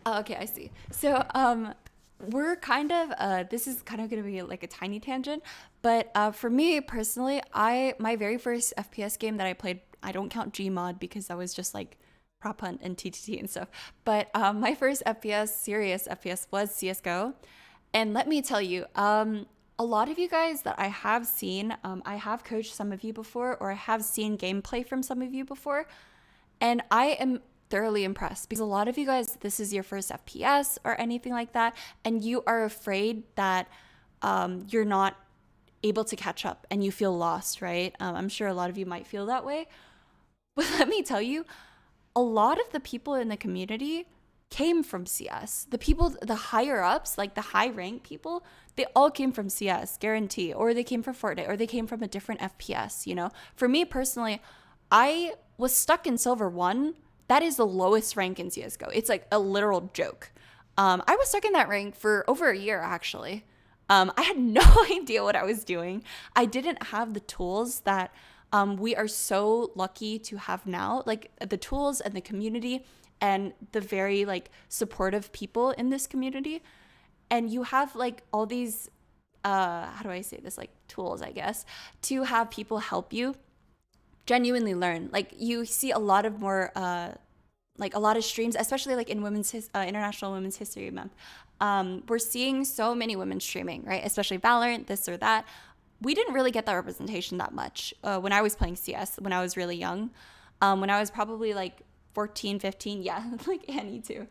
Okay, I see. So we're kind of this is kind of gonna be like a tiny tangent, but for me personally, my very first FPS game that I played, I don't count Gmod because that was just like prop hunt and TTT and stuff, but my first FPS, serious FPS, was CSGO. And let me tell you, a lot of you guys that I have seen, I have coached some of you before, or I have seen gameplay from some of you before, and I am thoroughly impressed because a lot of you guys, this is your first FPS or anything like that, and you are afraid that you're not able to catch up and you feel lost, right? I'm sure a lot of you might feel that way. But let me tell you, a lot of the people in the community came from CS. The people, the higher ups, like the high rank people, they all came from CS, guarantee, or they came from Fortnite, or they came from a different FPS, you know? For me personally, I was stuck in Silver 1. That is the lowest rank in CSGO. It's like a literal joke. I was stuck in that rank for over a year, actually. I had no idea what I was doing. I didn't have the tools that we are so lucky to have now, like the tools and the community and the very like supportive people in this community. And you have like all these, how do I say this, like tools, I guess, to have people help you genuinely learn. Like you see a lot of more, like a lot of streams, especially like in International Women's History Month. We're seeing so many women streaming, right? Especially Valorant, this or that. We didn't really get that representation that much when I was playing CS, when I was really young. When I was probably like 14, 15, yeah, like Annie too.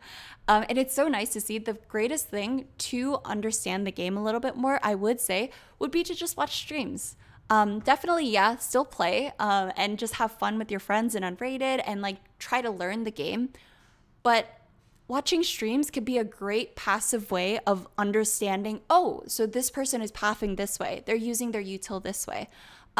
And it's so nice to see. The greatest thing to understand the game a little bit more, I would say, would be to just watch streams. Definitely, yeah, still play and just have fun with your friends and unrated and like try to learn the game. But watching streams could be a great passive way of understanding, oh, so this person is pathing this way. They're using their util this way.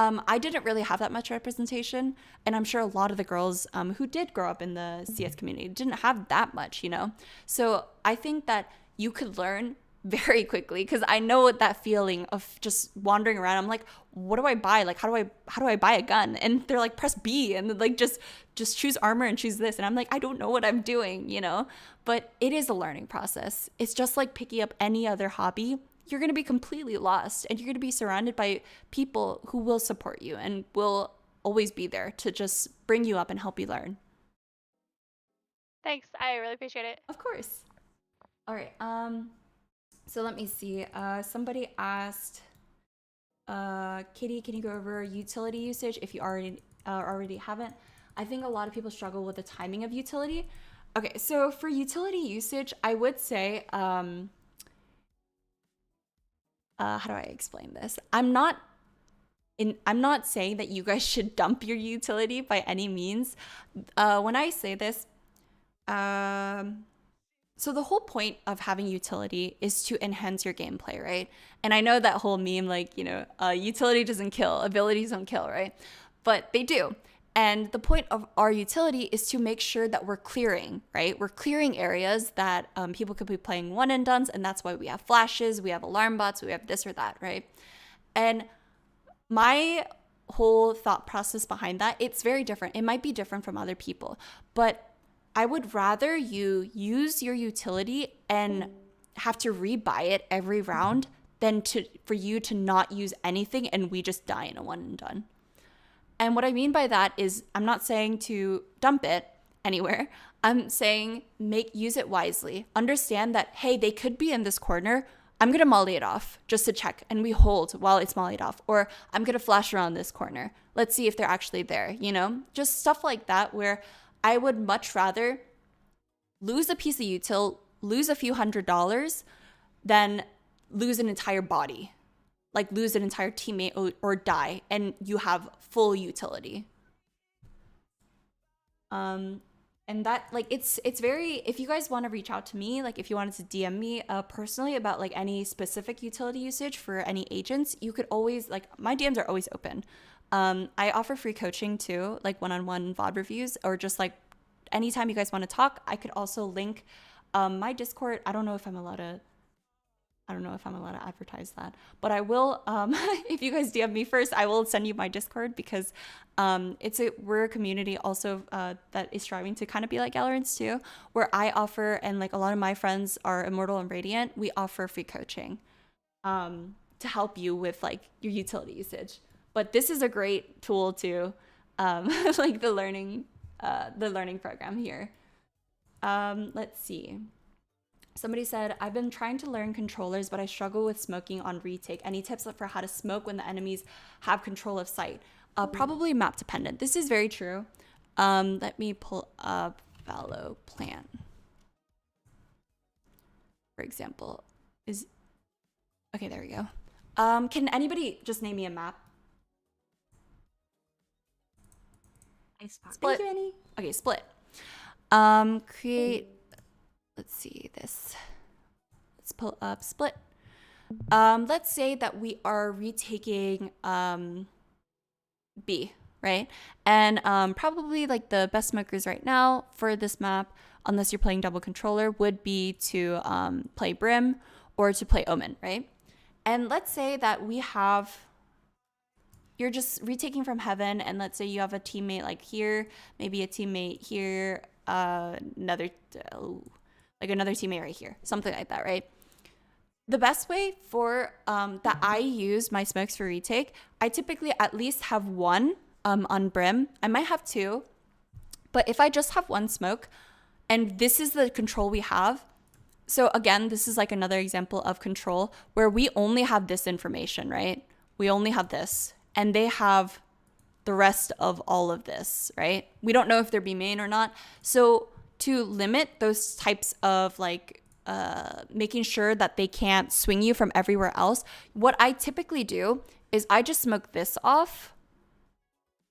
I didn't really have that much representation, and I'm sure a lot of the girls who did grow up in the CS community didn't have that much, you know? So I think that you could learn very quickly, because I know what that feeling of just wandering around. I'm like, what do I buy? Like, how do I buy a gun? And they're like, press B, and like just choose armor and choose this. And I'm like, I don't know what I'm doing, you know? But it is a learning process. It's just like picking up any other hobby. You're going to be completely lost, and you're going to be surrounded by people who will support you and will always be there to just bring you up and help you learn. Thanks. I really appreciate it. Of course. All right. So let me see. Somebody asked, Katie, can you go over utility usage if you already haven't? I think a lot of people struggle with the timing of utility. Okay, so for utility usage, I would say, how do I explain this? I'm not saying that you guys should dump your utility by any means. When I say this, so the whole point of having utility is to enhance your gameplay, right? And I know that whole meme, like, you know, utility doesn't kill, abilities don't kill, right? But they do. And the point of our utility is to make sure that we're clearing, right? We're clearing areas that people could be playing one and dones, and that's why we have flashes, we have alarm bots, we have this or that, right? And my whole thought process behind that, it's very different. It might be different from other people, but I would rather you use your utility and have to rebuy it every round than for you to not use anything and we just die in a one and done. And what I mean by that is I'm not saying to dump it anywhere. I'm saying use it wisely. Understand that, hey, they could be in this corner. I'm going to molly it off just to check, and we hold while it's mollied off. Or I'm going to flash around this corner. Let's see if they're actually there, Just stuff like that where I would much rather lose a piece of util, lose a few $100s than lose an entire body. Like lose an entire teammate or die, and you have full utility. And that, like, it's very, if you guys want to reach out to me, like if you wanted to DM me personally about like any specific utility usage for any agents, you could always, like, my DMs are always open. I offer free coaching too, like one-on-one VOD reviews, or just like anytime you guys want to talk. I could also link my Discord. I don't know if I'm allowed to advertise that, but I will. If you guys DM me first, I will send you my Discord, because we're a community also that is striving to kind of be like Galorants too, where I offer, and like a lot of my friends are Immortal and Radiant, we offer free coaching to help you with like your utility usage. But this is a great tool to like the learning program here. Let's see. Somebody said, I've been trying to learn controllers, but I struggle with smoking on retake. Any tips for how to smoke when the enemies have control of sight? Probably map dependent. This is very true. Let me pull up fallow plant. For example, okay, there we go. Can anybody just name me a map? Split. Thank you, Annie. Okay, split. Create, let's see this. Let's pull up split. Let's say that we are retaking B, right? And probably like the best smokers right now for this map, unless you're playing double controller, would be to play Brim or to play Omen, right? And let's say that you're just retaking from heaven, and let's say you have a teammate like here, maybe a teammate here, another teammate right here, something like that, right? The best way for that I use my smokes for retake, I typically at least have one on Brim. I might have two, but if I just have one smoke, and this is the control we have. So again, this is like another example of control where we only have this information, right? We only have this, and they have the rest of all of this, right? We don't know if they're B main or not. So to limit those types of like making sure that they can't swing you from everywhere else, what I typically do is I just smoke this off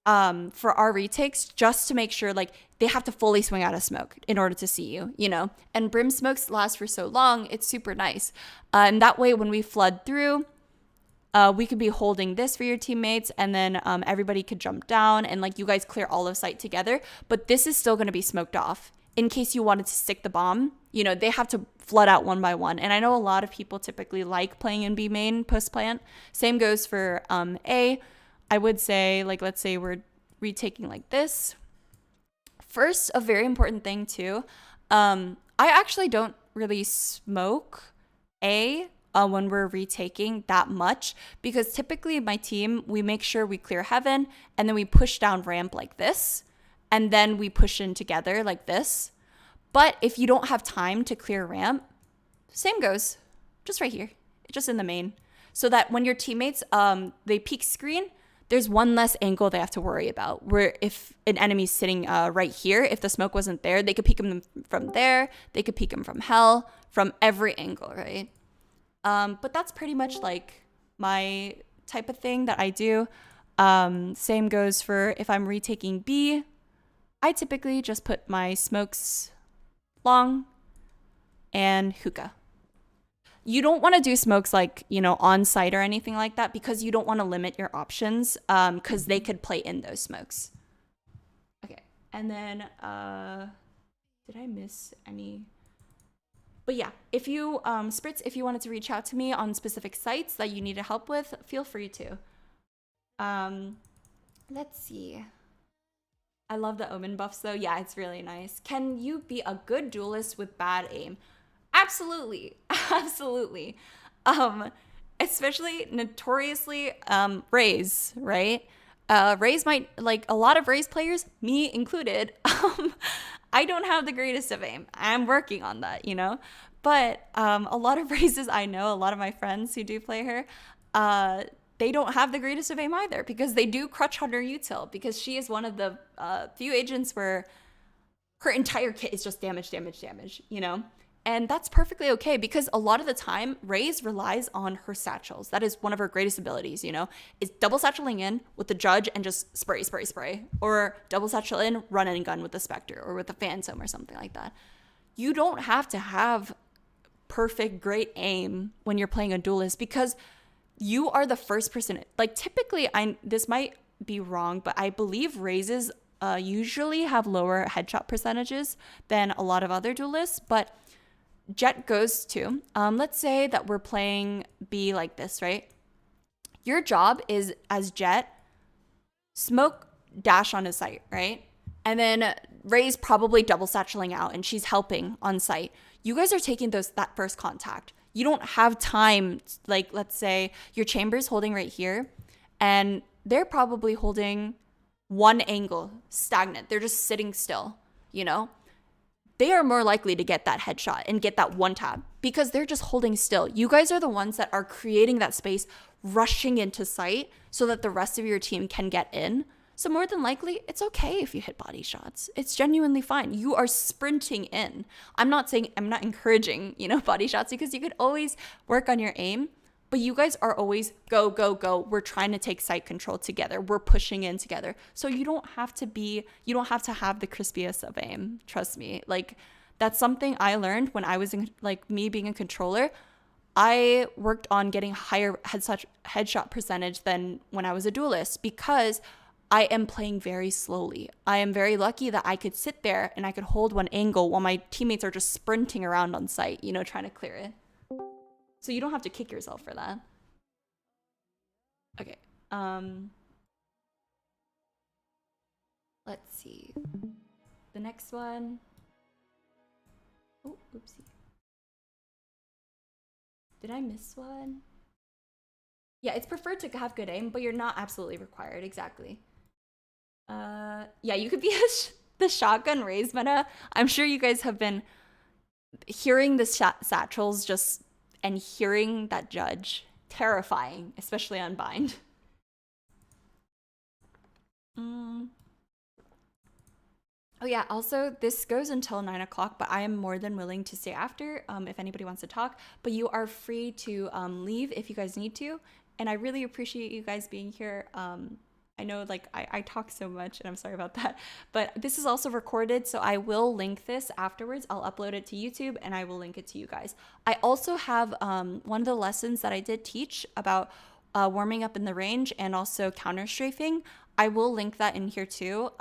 for our retakes, just to make sure like they have to fully swing out of smoke in order to see you, And Brim smokes last for so long, it's super nice. And that way when we flood through, we could be holding this for your teammates, and then everybody could jump down and like you guys clear all of sight together. But this is still going to be smoked off in case you wanted to stick the bomb. They have to flood out one by one. And I know a lot of people typically like playing in B main post plant. Same goes for A. I would say, like, let's say we're retaking like this. First, a very important thing too. I actually don't really smoke A when we're retaking that much, because typically my team, we make sure we clear heaven and then we push down ramp like this, and then we push in together like this. But if you don't have time to clear ramp, same goes, just right here, just in the main, so that when your teammates they peek screen, there's one less angle they have to worry about. Where if an enemy's sitting right here, if the smoke wasn't there, they could peek him from there, they could peek him from hell, from every angle, right? But that's pretty much like my type of thing that I do. Same goes for if I'm retaking B. I typically just put my smokes long and hookah. You don't want to do smokes like, on site or anything like that, because you don't want to limit your options, because they could play in those smokes. And then, did I miss any? But yeah, if you, Spritz, if you wanted to reach out to me on specific sites that you needed help with, feel free to. Let's see. I love the Omen buffs though. Yeah, it's really nice. Can you be a good duelist with bad aim? Absolutely. Absolutely. Especially notoriously Raze, right? Raze might, like a lot of Raze players, me included, I don't have the greatest of aim. I'm working on that, you know? But a lot of Razes I know, a lot of my friends who do play her, they don't have the greatest of aim either because they do crutch hunter util because she is one of the few agents where her entire kit is just damage, damage, damage, you know? And that's perfectly okay because a lot of the time, Raze relies on her satchels. That is one of her greatest abilities, you know, is double satcheling in with the judge and just spray, spray, spray. Or double satchel in, run and gun with the Spectre or with the Phantom or something like that. You don't have to have perfect, great aim when you're playing a duelist because you are the first person. Like typically, this might be wrong, but I believe Razes usually have lower headshot percentages than a lot of other duelists, but Jet goes to, let's say that we're playing B like this, right? Your job is as Jet, smoke dash on his site, right? And then Ray's probably double satcheling out and she's helping on site. You guys are taking that first contact. You don't have time, like let's say your chamber's holding right here and they're probably holding one angle stagnant. They're just sitting still, you know? They are more likely to get that headshot and get that one tap because they're just holding still. You guys are the ones that are creating that space, rushing into sight so that the rest of your team can get in. So more than likely, it's okay if you hit body shots. It's genuinely fine. You are sprinting in. I'm not encouraging, body shots because you could always work on your aim. But you guys are always go, go, go. We're trying to take site control together. We're pushing in together. So you don't have to have the crispiest of aim. Trust me. Like that's something I learned when I was in, like me being a controller. I worked on getting higher headshot percentage than when I was a duelist because I am playing very slowly. I am very lucky that I could sit there and I could hold one angle while my teammates are just sprinting around on site, trying to clear it. So you don't have to kick yourself for that. Okay. Let's see. The next one. Oh, oopsie. Did I miss one? Yeah, it's preferred to have good aim, but you're not absolutely required. Exactly. Yeah, you could be the shotgun raise meta. I'm sure you guys have been hearing the satchels just and hearing that judge. Terrifying, especially on bind. Oh yeah, also this goes until 9 o'clock, but I am more than willing to stay after if anybody wants to talk, but you are free to leave if you guys need to. And I really appreciate you guys being here. I know I talk so much and I'm sorry about that, but this is also recorded. So I will link this afterwards. I'll upload it to YouTube and I will link it to you guys. I also have one of the lessons that I did teach about warming up in the range and also counter strafing. I will link that in here too.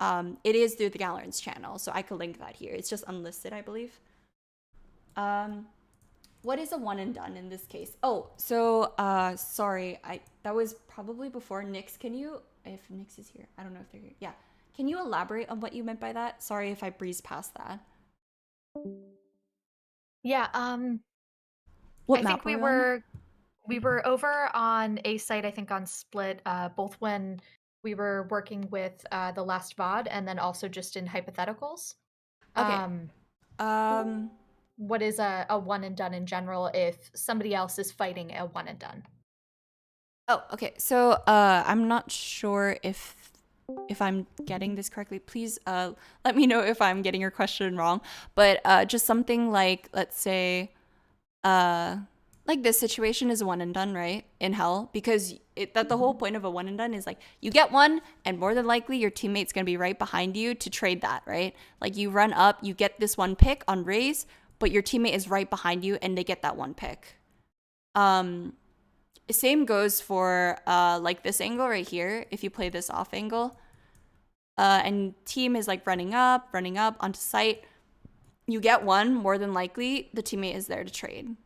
It is through the Galorants channel, so I could link that here. It's just unlisted, I believe. What is a one and done in this case? Oh, so sorry, that was probably before Nyx. Can you, if Nyx is here, I don't know if they're here. Yeah, can you elaborate on what you meant by that? Sorry if I breezed past that. Yeah. What I map think were we were over on a site, I think on Split, both when we were working with the last VOD and then also just in hypotheticals. Okay. What is a one and done in general if somebody else is fighting a one and done? Oh, okay. So I'm not sure if I'm getting this correctly. Please let me know if I'm getting your question wrong. But just something like, let's say, like this situation is a one and done, right? In Hell, because the whole point of a one and done is like you get one and more than likely your teammate's going to be right behind you to trade that, right? Like you run up, you get this one pick on raise, but your teammate is right behind you and they get that one pick. Same goes for like this angle right here. If you play this off angle, and team is like running up onto site, you get one, more than likely the teammate is there to trade.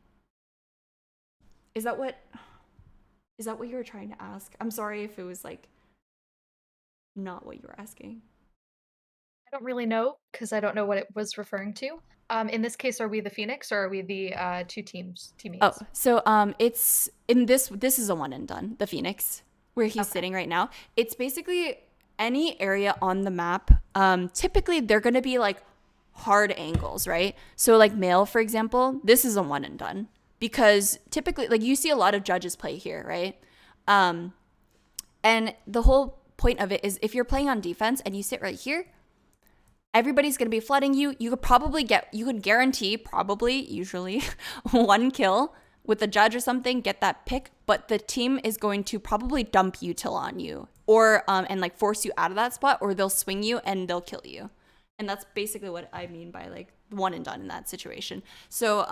Is that what you were trying to ask? I'm sorry if it was like not what you were asking. I don't really know because I don't know what it was referring to. In this case, are we the Phoenix or are we the two teammates? Oh, so it's in this is a one and done, the Phoenix, where he's sitting right now. It's basically any area on the map. Typically they're going to be like hard angles, right? So like male, for example, this is a one and done because typically like you see a lot of judges play here, right? And the whole point of it is if you're playing on defense and you sit right here, everybody's going to be flooding you. You could guarantee usually one kill with a judge or something, get that pick, but the team is going to probably dump util on you or, and like force you out of that spot, or they'll swing you and they'll kill you. And that's basically what I mean by like one and done in that situation. So,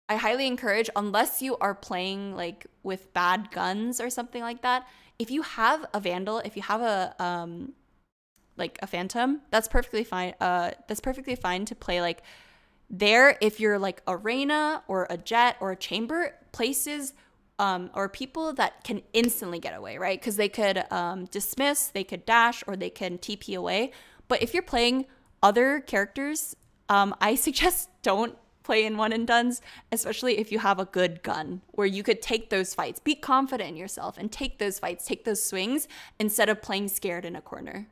I highly encourage, unless you are playing like with bad guns or something like that, if you have a Vandal, if you have a, like a Phantom, that's perfectly fine. That's perfectly fine to play like there. If you're like a Reyna or a Jet or a Chamber, places or people that can instantly get away, right? Because they could dismiss, they could dash, or they can TP away. But if you're playing other characters, I suggest don't play in one and dones, especially if you have a good gun where you could take those fights, be confident in yourself and take those fights, take those swings instead of playing scared in a corner.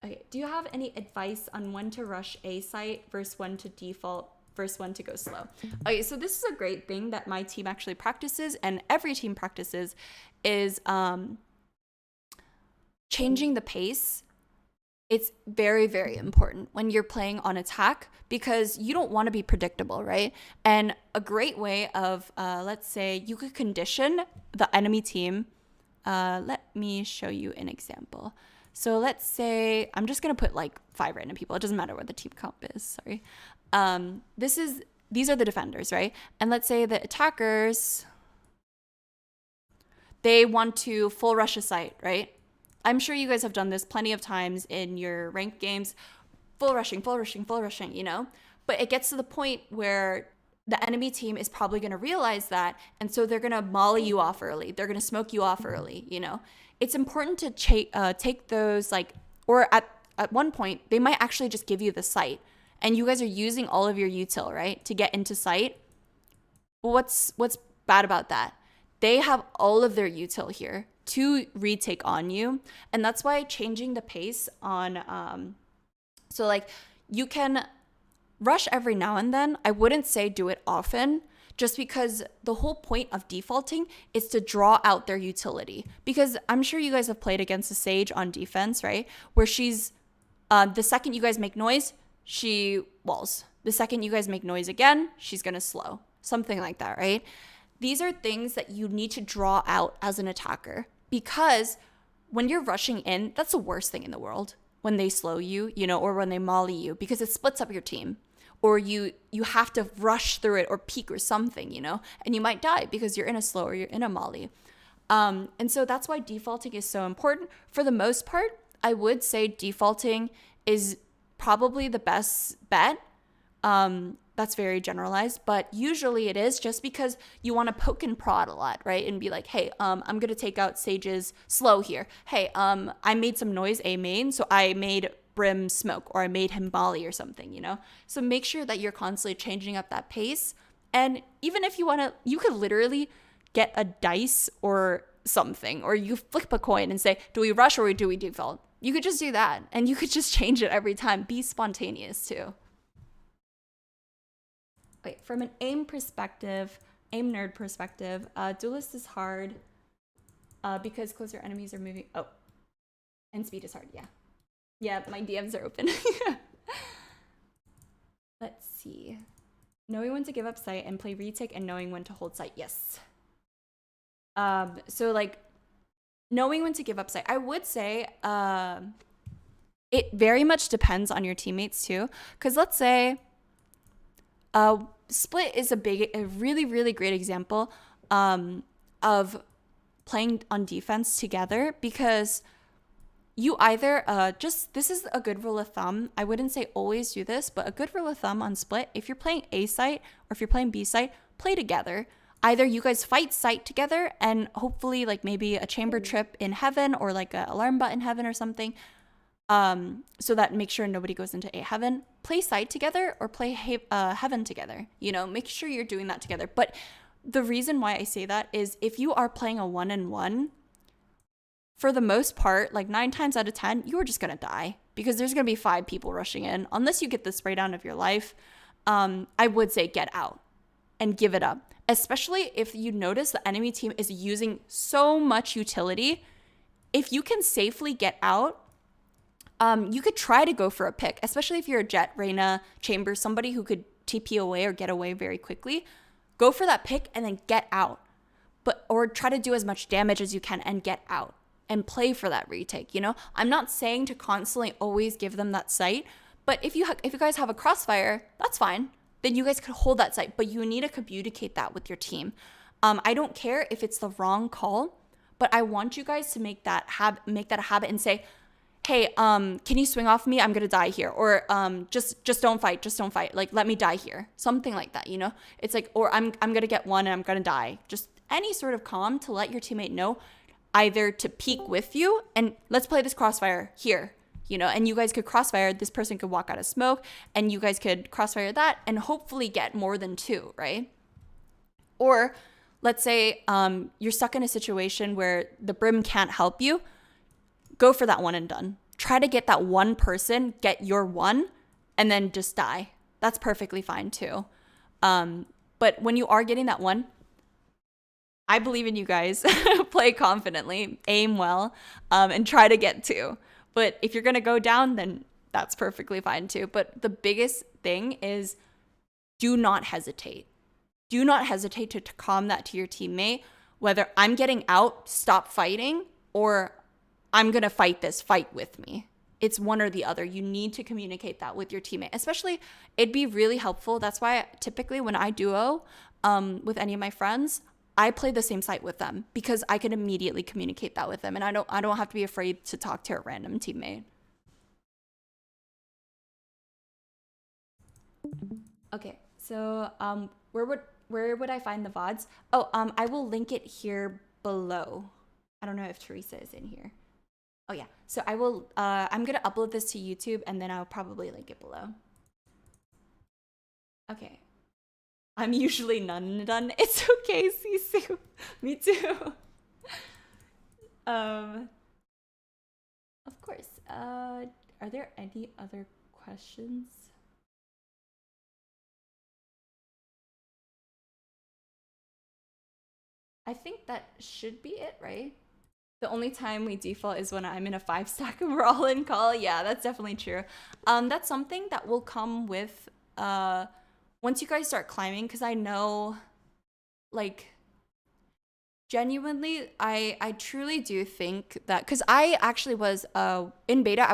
Okay, do you have any advice on when to rush A site versus when to default versus when to go slow? Okay, so this is a great thing that my team actually practices and every team practices is changing the pace. It's very, very important when you're playing on attack because you don't want to be predictable, right? And a great way of, let's say, you could condition the enemy team. Let me show you an example. So let's say, I'm just going to put like 5 random people. It doesn't matter what the team comp is, sorry. These are the defenders, right? And let's say the attackers, they want to full rush a site, right? I'm sure you guys have done this plenty of times in your ranked games, full rushing, you know? But it gets to the point where the enemy team is probably going to realize that, and so they're going to molly you off early. They're going to smoke you off early, you know? It's important to take those, like, or at one point, they might actually just give you the site, and you guys are using all of your util, right, to get into site. Well, what's bad about that? They have all of their util here to retake on you, and that's why changing the pace on so like you can rush every now and then. I wouldn't say do it often, just because the whole point of defaulting is to draw out their utility, because I'm sure you guys have played against a Sage on defense, right, where she's the second you guys make noise, she walls. The second you guys make noise again, she's gonna slow, something like that, right? These are things that you need to draw out as an attacker, because when you're rushing in, that's the worst thing in the world, when they slow you, you know, or when they molly you, because it splits up your team, or you have to rush through it or peek or something, you know, and you might die because you're in a slow or you're in a molly. And so that's why defaulting is so important. For the most part, I would say defaulting is probably the best bet. That's very generalized, but usually it is, just because you want to poke and prod a lot, right? And be like, hey, I'm going to take out Sage's slow here. Hey, I made some noise A main, so I made Brim smoke, or I made him molly or something, you know? So make sure that you're constantly changing up that pace. And even if you want to, you could literally get a dice or something, or you flip a coin and say, do we rush or do we default? You could just do that, and you could just change it every time. Be spontaneous too. Wait, from an aim nerd perspective, duelist is hard because closer enemies are moving. Oh, and speed is hard, yeah. Yeah, my DMs are open. Let's see. Knowing when to give up sight and play retake, and knowing when to hold sight, yes. So like, knowing when to give up sight, I would say it very much depends on your teammates too. Because let's say, Split is a really, really great example of playing on defense together, because you either just, this is a good rule of thumb. I wouldn't say always do this, but a good rule of thumb on split, if you're playing A site or if you're playing B site, play together. Either you guys fight site together and hopefully like maybe a chamber trip in heaven or like an alarm button heaven or something, so that make sure nobody goes into A heaven. Play site together or play heaven together. You know, make sure you're doing that together. But the reason why I say that is if you are playing a 1-on-1, for the most part, like 9 times out of 10, you are just gonna die because there's gonna be 5 people rushing in. Unless you get the spray down of your life, I would say get out and give it up. Especially if you notice the enemy team is using so much utility. If you can safely get out, you could try to go for a pick, especially if you're a Jet, Reyna, Chamber, somebody who could TP away or get away very quickly. Go for that pick and then get out. Or try to do as much damage as you can and get out and play for that retake, you know? I'm not saying to constantly always give them that site, but if you guys have a crossfire, that's fine. Then you guys could hold that site, but you need to communicate that with your team. I don't care if it's the wrong call, but I want you guys to make that a habit and say, hey, can you swing off me? I'm gonna die here. Or just don't fight. Like, let me die here. Something like that, you know? It's like, or I'm gonna get one and I'm gonna die. Just any sort of calm to let your teammate know either to peek with you and let's play this crossfire here, you know, and you guys could crossfire, this person could walk out of smoke and you guys could crossfire that and hopefully get more than 2, right? Or let's say you're stuck in a situation where the Brim can't help you, go for that one and done. Try to get that one person, get your one, and then just die. That's perfectly fine too. But when you are getting that one, I believe in you guys. Play confidently, aim well, and try to get 2. But if you're going to go down, then that's perfectly fine too. But the biggest thing is do not hesitate. Do not hesitate to calm that to your teammate, whether I'm getting out, stop fighting, or I'm going to fight this, fight with me. It's one or the other. You need to communicate that with your teammate. Especially, it'd be really helpful. That's why typically when I duo with any of my friends, I play the same site with them because I can immediately communicate that with them, and I don't have to be afraid to talk to a random teammate. Okay, so where would I find the VODs? Oh, I will link it here below. I don't know if Teresa is in here. Oh yeah, so I will. I'm gonna upload this to YouTube, and then I'll probably link it below. Okay. I'm usually none done. It's okay, Sisu. Me too. Of course. Are there any other questions? I think that should be it, right? The only time we default is when I'm in a 5-stack and we're all in call. Yeah, that's definitely true. That's something that will come with once you guys start climbing, because I know, like, genuinely, I truly do think that, because I actually was in beta,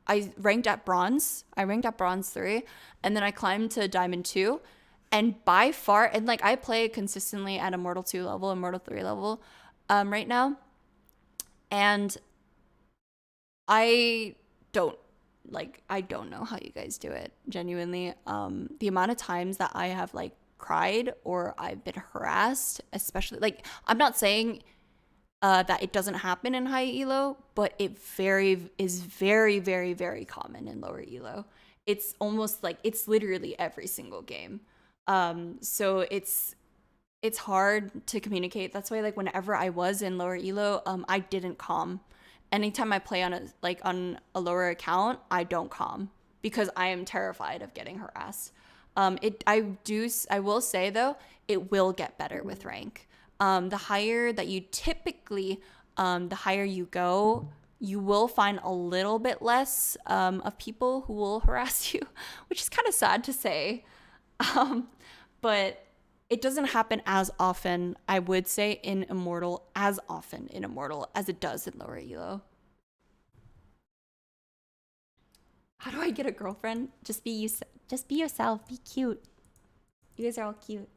I ranked at bronze. I ranked at bronze 3, and then I climbed to diamond 2, and by far, and like I play consistently at Immortal 2 level, Immortal 3 level, right now, and I don't know how you guys do it, genuinely. The amount of times that I have like cried or I've been harassed, especially, like, I'm not saying that it doesn't happen in high elo, but it is very, very, very common in lower elo. It's almost like it's literally every single game. So it's hard to communicate. That's why, like, whenever I was in lower elo, I didn't comm. Anytime I play on a lower account, I don't comm because I am terrified of getting harassed. I will say though, it will get better with rank. The higher that you typically, the higher you go, you will find a little bit less of people who will harass you, which is kind of sad to say. But it doesn't happen as often, I would say, in Immortal, as it does in lower elo. How do I get a girlfriend? Just be yourself. Be cute. You guys are all cute.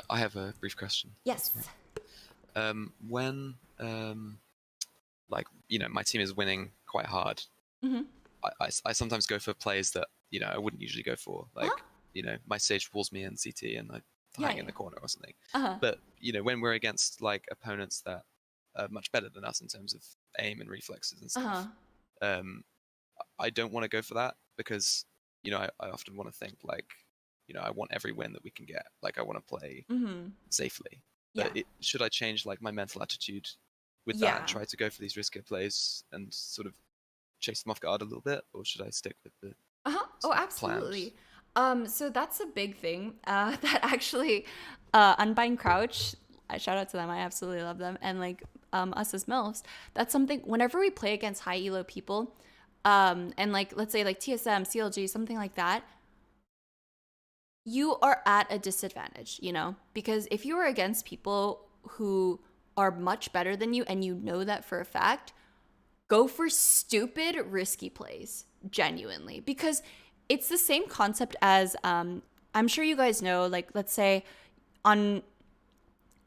I have a brief question. Yes. When like my team is winning quite hard, Mm-hmm. I sometimes go for plays that I wouldn't usually go for. Like my sage pulls me in CT and I hang in the corner or something. But when we're against like opponents that are much better than us in terms of aim and reflexes and stuff, I don't want to go for that because I often want to think like I want every win that we can get. Like I want to play safely. But should I change like my mental attitude with that and try to go for these riskier plays and sort of chase them off guard a little bit, or should I stick with the Oh, absolutely. So that's a big thing that actually Unbind Crouch, I shout out to them, I absolutely love them, and like us as MILFs, that's something whenever we play against high elo people, and like let's say like TSM, CLG, something like that, you are at a disadvantage, because if you are against people who are much better than you and you know that for a fact, go for stupid, risky plays, genuinely, because it's the same concept as I'm sure you guys know, like let's say on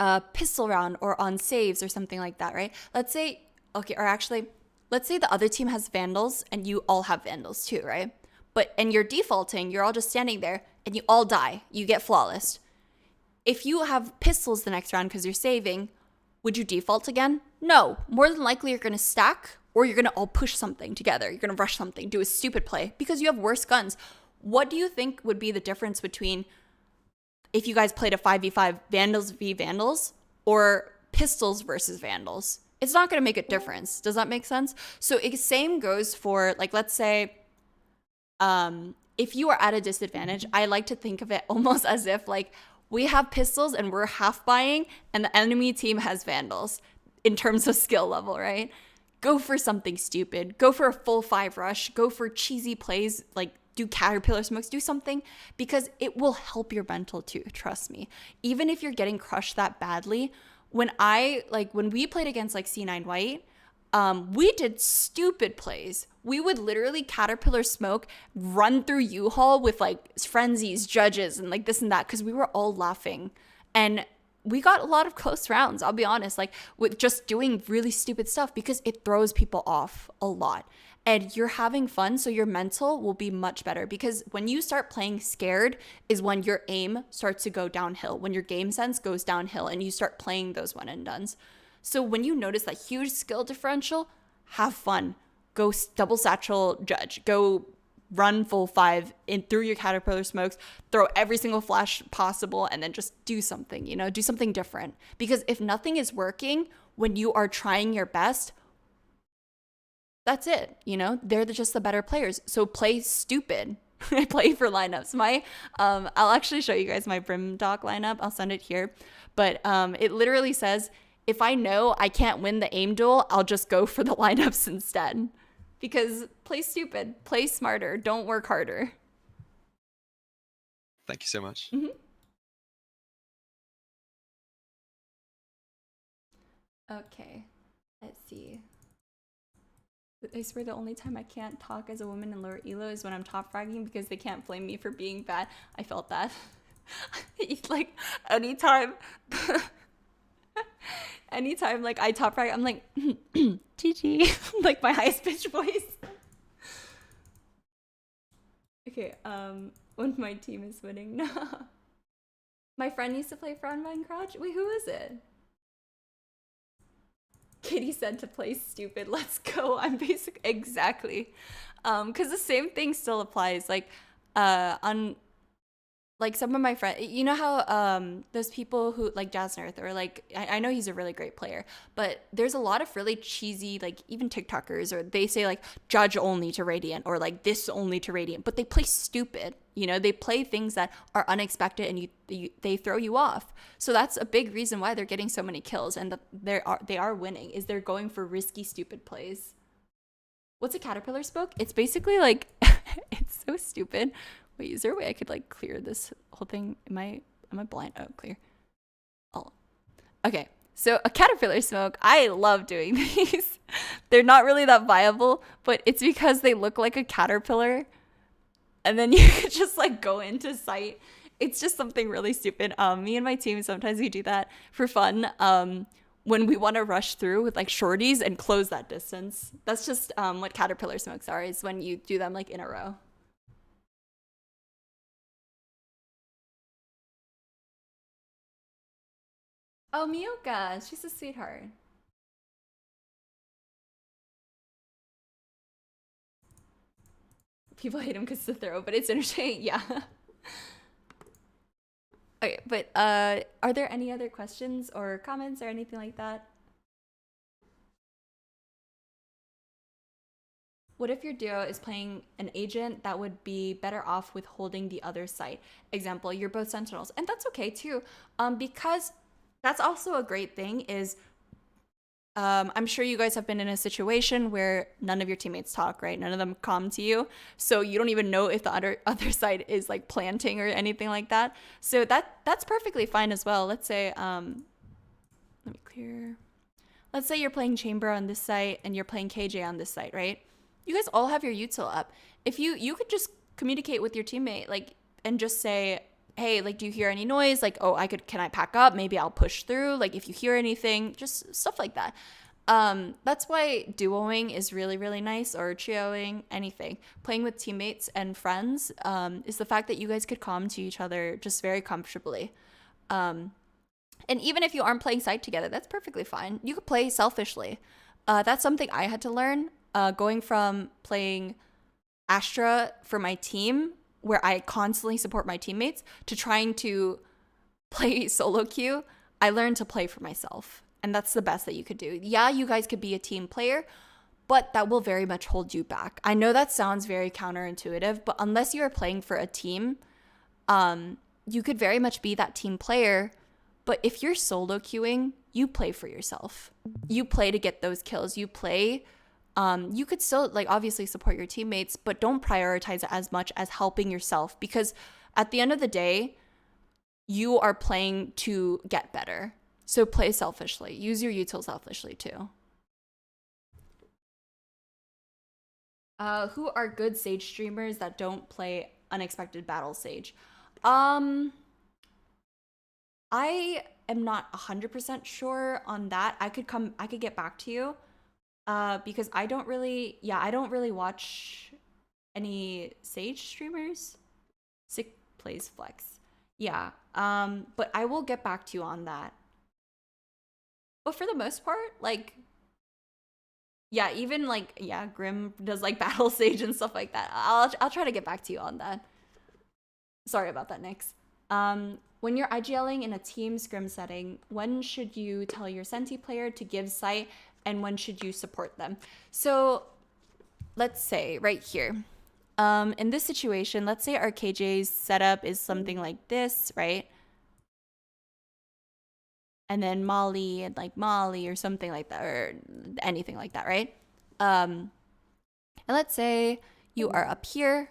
a pistol round or on saves or something like that, right? Let's say the other team has Vandals and you all have Vandals too, right? And you're defaulting, you're all just standing there and you all die, you get flawless. If you have pistols the next round because you're saving, would you default again? No. More than likely you're going to stack or you're going to all push something together. You're going to rush something, do a stupid play because you have worse guns. What do you think would be the difference between if you guys played a 5v5 Vandals v Vandals or pistols versus Vandals? It's not going to make a difference. Does that make sense? So same goes for, like, let's say if you are at a disadvantage, I like to think of it almost as if like we have pistols and we're half buying and the enemy team has Vandals in terms of skill level, right? Go for something stupid. Go for a full 5 rush. Go for cheesy plays, like do caterpillar smokes, do something, because it will help your mental too, trust me. Even if you're getting crushed that badly, when we played against like C9 White, we did stupid plays. We would literally caterpillar smoke, run through U-Haul with like frenzies, judges, and like this and that, because we were all laughing. And we got a lot of close rounds, I'll be honest, like with just doing really stupid stuff because it throws people off a lot. And you're having fun, so your mental will be much better, because when you start playing scared is when your aim starts to go downhill, when your game sense goes downhill and you start playing those one and dones. So when you notice that huge skill differential, have fun. Go double satchel judge. Go run full 5 in through your caterpillar smokes, throw every single flash possible, and then just do something, do something different. Because if nothing is working when you are trying your best, that's it. They're just the better players. So play stupid. I play for lineups. I'll actually show you guys my Brim Doc lineup. I'll send it here. But it literally says, if I know I can't win the aim duel, I'll just go for the lineups instead. Because play stupid, play smarter, don't work harder. Thank you so much. Mm-hmm. Okay, let's see. I swear the only time I can't talk as a woman in lower elo is when I'm top fragging, because they can't blame me for being bad. I felt that. Like anytime like I top frag, I'm like GG, like my highest pitch voice. Okay, when my team is winning. No. My friend used to play for Unbind Crouch. Wait, who is it? Kitty said to play stupid. Let's go. I'm exactly. Because the same thing still applies. Like, on like some of my friends, you know how those people who like Jazz Nerth, or like I know he's a really great player, but there's a lot of really cheesy, like even TikTokers, or they say like judge only to Radiant, or like this only to Radiant, but they play stupid. They play things that are unexpected and they throw you off. So that's a big reason why they're getting so many kills and they are winning, is they're going for risky, stupid plays. What's a caterpillar spoke? It's basically like it's so stupid. Wait, is there a way I could like clear this whole thing? Am I blind? Oh, clear. Oh, okay. So a caterpillar smoke, I love doing these. They're not really that viable, but it's because they look like a caterpillar. And then you could just like go into sight. It's just something really stupid. Me and my team, sometimes we do that for fun. when we want to rush through with like shorties and close that distance. That's just what caterpillar smokes are, is when you do them like in a row. Oh, Miyoka, she's a sweetheart. People hate him because of the throw, but it's entertaining. Yeah. Okay, but are there any other questions or comments or anything like that? What if your duo is playing an agent that would be better off with holding the other site? Example, you're both sentinels, and that's okay too, because that's also a great thing is I'm sure you guys have been in a situation where none of your teammates talk, right? None of them come to you. So you don't even know if the other side is like planting or anything like that. So that's perfectly fine as well. Let's say, let me clear. Let's say you're playing Chamber on this site and you're playing KJ on this site, right? You guys all have your util up. If you could just communicate with your teammate, like, and just say, hey, like, do you hear any noise? Like, oh, can I pack up? Maybe I'll push through. Like, if you hear anything, just stuff like that. That's why duoing is really, really nice, or trioing, anything. Playing with teammates and friends is the fact that you guys could calm to each other just very comfortably. And even if you aren't playing side together, that's perfectly fine. You could play selfishly. That's something I had to learn going from playing Astra for my team, where I constantly support my teammates, to trying to play solo queue. I learned to play for myself, and that's the best that you could do. Yeah, you guys could be a team player, but that will very much hold you back. I know that sounds very counterintuitive, but unless you are playing for a team, you could very much be that team player. But if you're solo queuing, you play for yourself. You play to get those kills. You play. You could still, like, obviously support your teammates, but don't prioritize it as much as helping yourself, because at the end of the day, you are playing to get better. So play selfishly. Use your util selfishly too. Who are good Sage streamers that don't play Unexpected Battle Sage? I am not 100% sure on that. I could get back to you. Because I don't really watch any Sage streamers. Sick plays Flex. Yeah. But I will get back to you on that. But for the most part, like, yeah, even like, yeah, Grim does like Battle Sage and stuff like that. I'll try to get back to you on that. Sorry about that, Nyx. When you're IGLing in a team scrim setting, when should you tell your Senti player to give sight, and when should you support them? So let's say right here, in this situation, let's say our KJ's setup is something like this, right? And then Molly and like Molly or something like that, or anything like that, right? And let's say you are up here.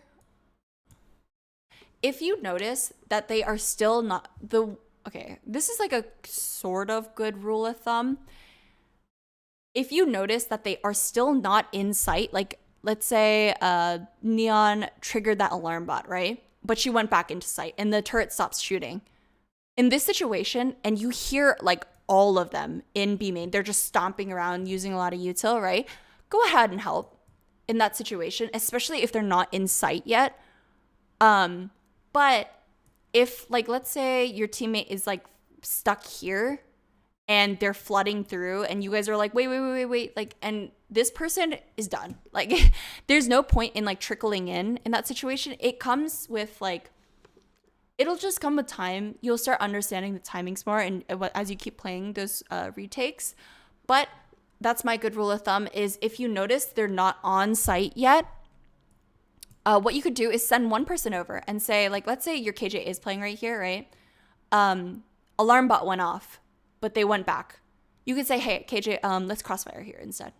If you notice that they are still not okay, this is like a sort of good rule of thumb. If you notice that they are still not in sight, like let's say Neon triggered that alarm bot, right? But she went back into sight and the turret stops shooting. In this situation, and you hear like all of them in B main, they're just stomping around using a lot of util, right? Go ahead and help in that situation, especially if they're not in sight yet. But if, like, let's say your teammate is like stuck here and they're flooding through and you guys are like, wait, like, and this person is done. Like, there's no point in like trickling in that situation. It comes with like, it'll just come with time. You'll start understanding the timings more and as you keep playing those retakes. But that's my good rule of thumb is if you notice they're not on site yet, what you could do is send one person over and say, like, let's say your KJ is playing right here, right? Alarm bot went off, but they went back. You could say, hey, KJ, let's crossfire here instead,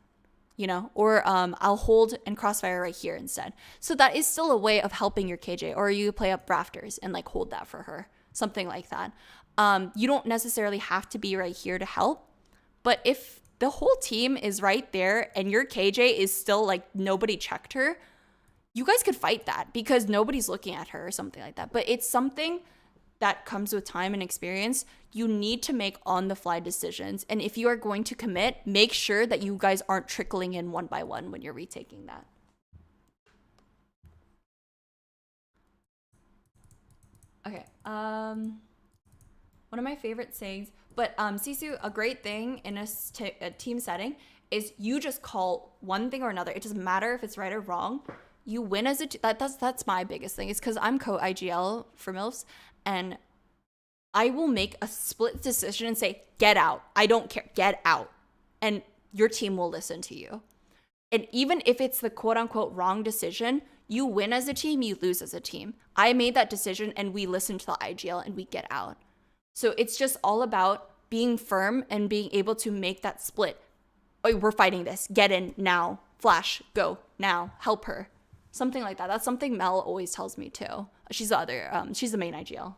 you know? Or I'll hold and crossfire right here instead. So that is still a way of helping your KJ. Or you play up rafters and like hold that for her, something like that. You don't necessarily have to be right here to help, but if the whole team is right there and your KJ is still like nobody checked her, you guys could fight that because nobody's looking at her or something like that. But it's something that comes with time and experience, you need to make on-the-fly decisions. And if you are going to commit, make sure that you guys aren't trickling in one by one when you're retaking that. Okay. One of my favorite sayings, but Sisu, a great thing in a team setting is you just call one thing or another. It doesn't matter if it's right or wrong. You win as a that's my biggest thing. It's because I'm co-IGL for MILFs, and I will make a split decision and say, get out. I don't care. Get out. And your team will listen to you. And even if it's the quote unquote wrong decision, you win as a team, you lose as a team. I made that decision and we listen to the IGL and we get out. So it's just all about being firm and being able to make that split. Oh, we're fighting this. Get in now. Flash. Go now. Help her. Something like that. That's something Mel always tells me too. She's the main IGL.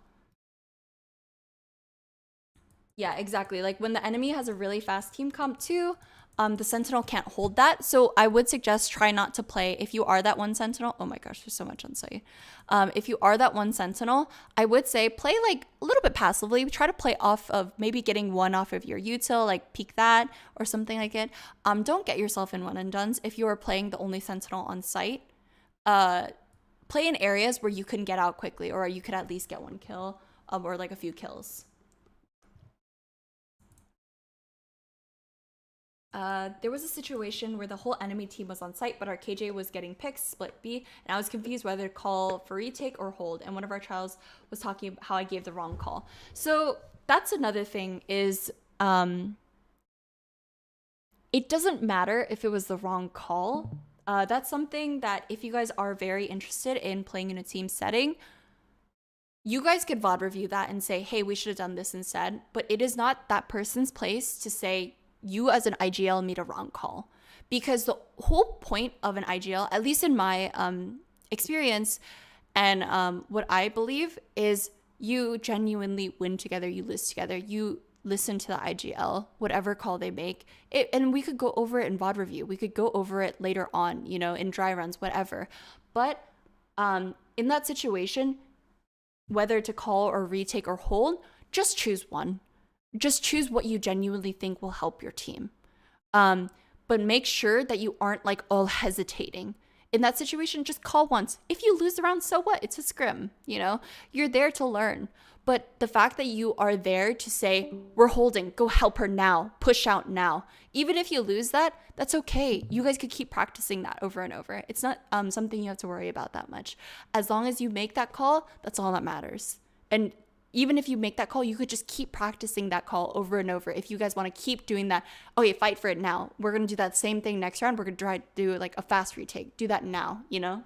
Yeah, exactly. Like when the enemy has a really fast team comp too, the Sentinel can't hold that. So I would suggest try not to play, if you are that one Sentinel, oh my gosh, there's so much on site. If you are that one Sentinel, I would say play like a little bit passively. Try to play off of maybe getting one off of your util, like peek that or something like it. Don't get yourself in one and dones if you are playing the only Sentinel on site. Play in areas where you can get out quickly, or you could at least get one kill, or like a few kills. There was a situation where the whole enemy team was on site, but our KJ was getting picks, split B, and I was confused whether to call for retake or hold, and one of our trials was talking about how I gave the wrong call. So that's another thing is, it doesn't matter if it was the wrong call. That's something that if you guys are very interested in playing in a team setting, you guys could VOD review that and say, hey, we should have done this instead, but it is not that person's place to say, you as an IGL made a wrong call, because the whole point of an IGL, at least in my experience and what I believe, is you genuinely win together, you lose together, you listen to the IGL, whatever call they make, and we could go over it in VOD review, we could go over it later on, you know, in dry runs, whatever. But in that situation, whether to call or retake or hold, just choose one. Just choose what you genuinely think will help your team. But make sure that you aren't like all hesitating. In that situation, just call once. If you lose the round, so what? It's a scrim, you know? You're there to learn. But the fact that you are there to say, we're holding, go help her now, push out now. Even if you lose that, that's okay. You guys could keep practicing that over and over. It's not something you have to worry about that much. As long as you make that call, that's all that matters. And even if you make that call, you could just keep practicing that call over and over. If you guys want to keep doing that, okay, fight for it now. We're going to do that same thing next round. We're going to try to do like a fast retake. Do that now, you know?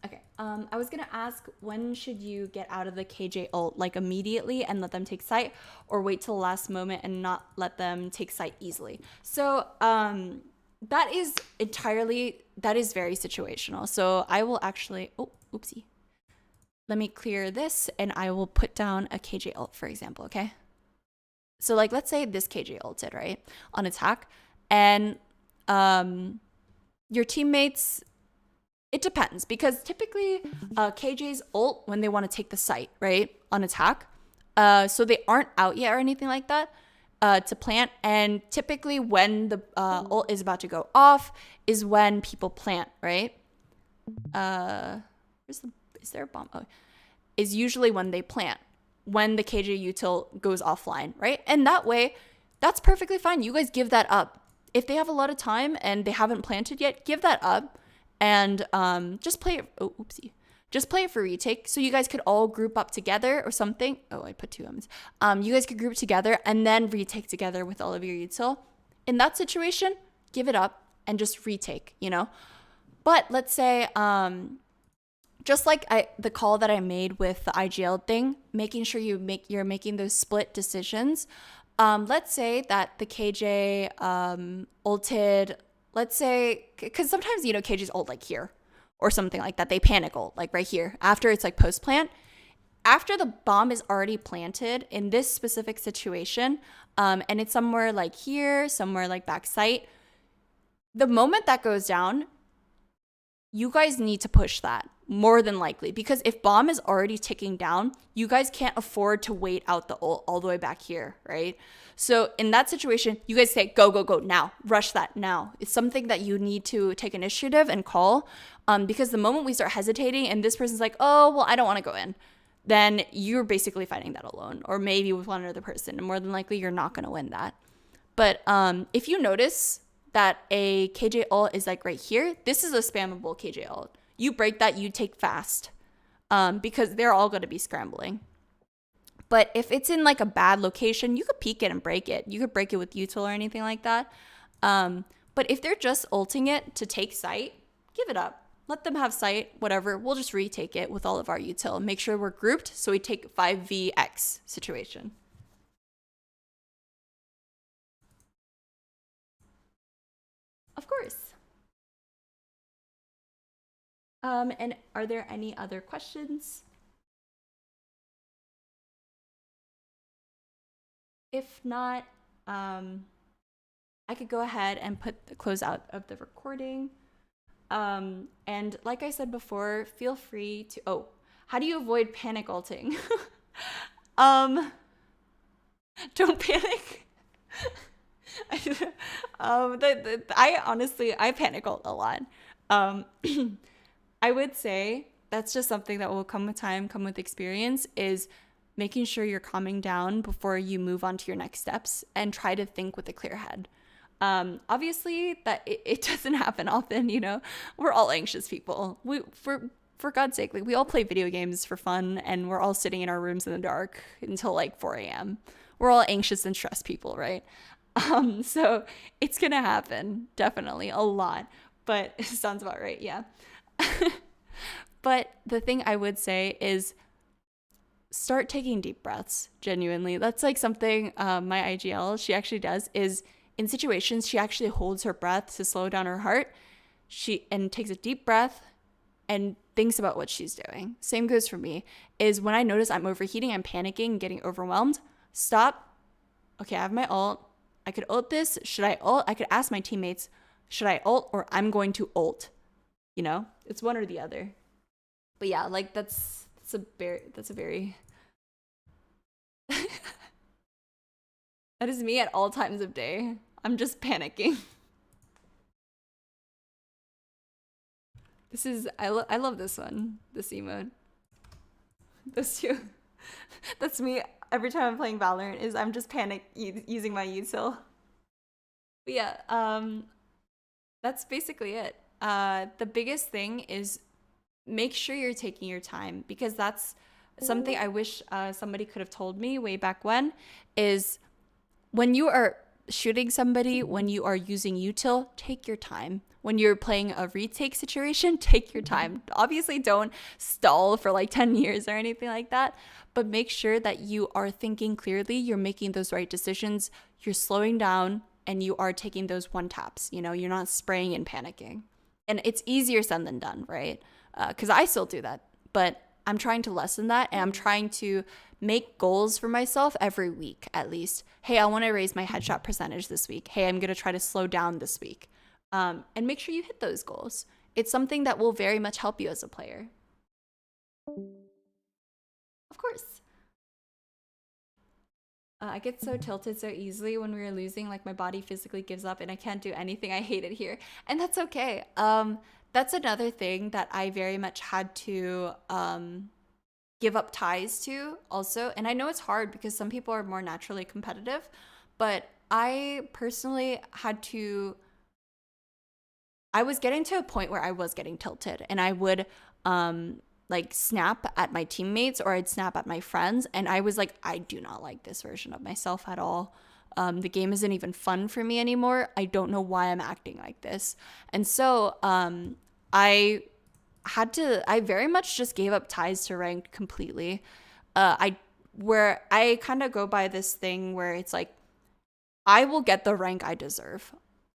Okay, I was going to ask, when should you get out of the KJ ult? Like immediately and let them take site, or wait till the last moment and not let them take site easily? So that is very situational. So I will actually, oh, oopsie. Let me clear this and I will put down a KJ ult, for example, okay? So like, let's say this KJ ulted, right, on attack, and your teammates, it depends, because typically KJ's ult when they want to take the site, right, on attack, so they aren't out yet or anything like that to plant, and typically when the ult is about to go off is when people plant, right? Is there a bomb? Oh, is usually when they plant, when the KJ util goes offline, right? And that way, that's perfectly fine. You guys give that up. If they have a lot of time and they haven't planted yet, give that up and just play it. Oh, oopsie. Just play it for retake. So you guys could all group up together or something. Oh, I put two M's. You guys could group together and then retake together with all of your util. In that situation, give it up and just retake, you know? But let's say, just like the call that I made with the IGL thing, making sure you're making those split decisions. Let's say that the KJ ulted, let's say, because sometimes, you know, KJ's ult like here or something like that. They panic ult like right here after it's like post plant. After the bomb is already planted in this specific situation, and it's somewhere like here, somewhere like back site, the moment that goes down, you guys need to push that. more than likely, because if bomb is already ticking down, you guys can't afford to wait out the ult all the way back here, right? So in that situation, you guys say, go, go, go now, rush that now. It's something that you need to take initiative and call, because the moment we start hesitating and this person's like, oh, well, I don't want to go in, then you're basically fighting that alone, or maybe with one other person. And more than likely, you're not going to win that. But if you notice that a KJ ult is like right here, this is a spammable KJ ult. You break that, you take fast, because they're all going to be scrambling. But if it's in like a bad location, you could peek it and break it. You could break it with util or anything like that. But if they're just ulting it to take sight, give it up. Let them have sight, whatever. We'll just retake it with all of our util. Make sure we're grouped so we take 5vx situation. Of course. And are there any other questions? If not, I could go ahead and put the close out of the recording. And like I said before, feel free to, how do you avoid panic ulting? Don't panic. I honestly panic ult a lot. I would say that's just something that will come with time, come with experience, is making sure you're calming down before you move on to your next steps and try to think with a clear head. Obviously that it doesn't happen often, you know, we're all anxious people. For God's sake, like we all play video games for fun and we're all sitting in our rooms in the dark until like 4 a.m. We're all anxious and stressed people, right? So it's going to happen, definitely a lot, but it sounds about right. Yeah. But the thing I would say is start taking deep breaths, genuinely. That's like something my IGL, she actually does, is in situations, she actually holds her breath to slow down her heart. And takes a deep breath and thinks about what she's doing. Same goes for me, is when I notice I'm overheating, I'm panicking, getting overwhelmed, stop. Okay, I have my ult. I could ult this. Should I ult? I could ask my teammates, should I ult or I'm going to ult? You know, it's one or the other. But yeah, like that's a very that is me at all times of day. I'm just panicking. This is I love this one, this emote. Those two. That's me every time I'm playing Valorant, is I'm just panic using my util. But yeah, that's basically it. The biggest thing is make sure you're taking your time, because that's something I wish somebody could have told me way back when, is when you are shooting somebody, when you are using util, take your time. When you're playing a retake situation, take your time. Obviously, don't stall for like 10 years or anything like that, but make sure that you are thinking clearly, you're making those right decisions, you're slowing down, and you are taking those one taps. You know, you're not spraying and panicking. And it's easier said than done, right? Because I still do that, but I'm trying to lessen that, and I'm trying to make goals for myself every week at least. Hey, I want to raise my headshot percentage this week. Hey, I'm going to try to slow down this week. And make sure you hit those goals. It's something that will very much help you as a player. Of course. I get so tilted so easily when we're losing, like my body physically gives up and I can't do anything. I hate it here. And that's okay. That's another thing that I very much had to give up ties to also. And I know it's hard because some people are more naturally competitive, but I personally had to, I was getting to a point where I was getting tilted, and I would like snap at my teammates or I'd snap at my friends. And I was like, I do not like this version of myself at all. The game isn't even fun for me anymore. I don't know why I'm acting like this. And so I very much just gave up ties to ranked completely. I kind of go by this thing where it's like, I will get the rank I deserve.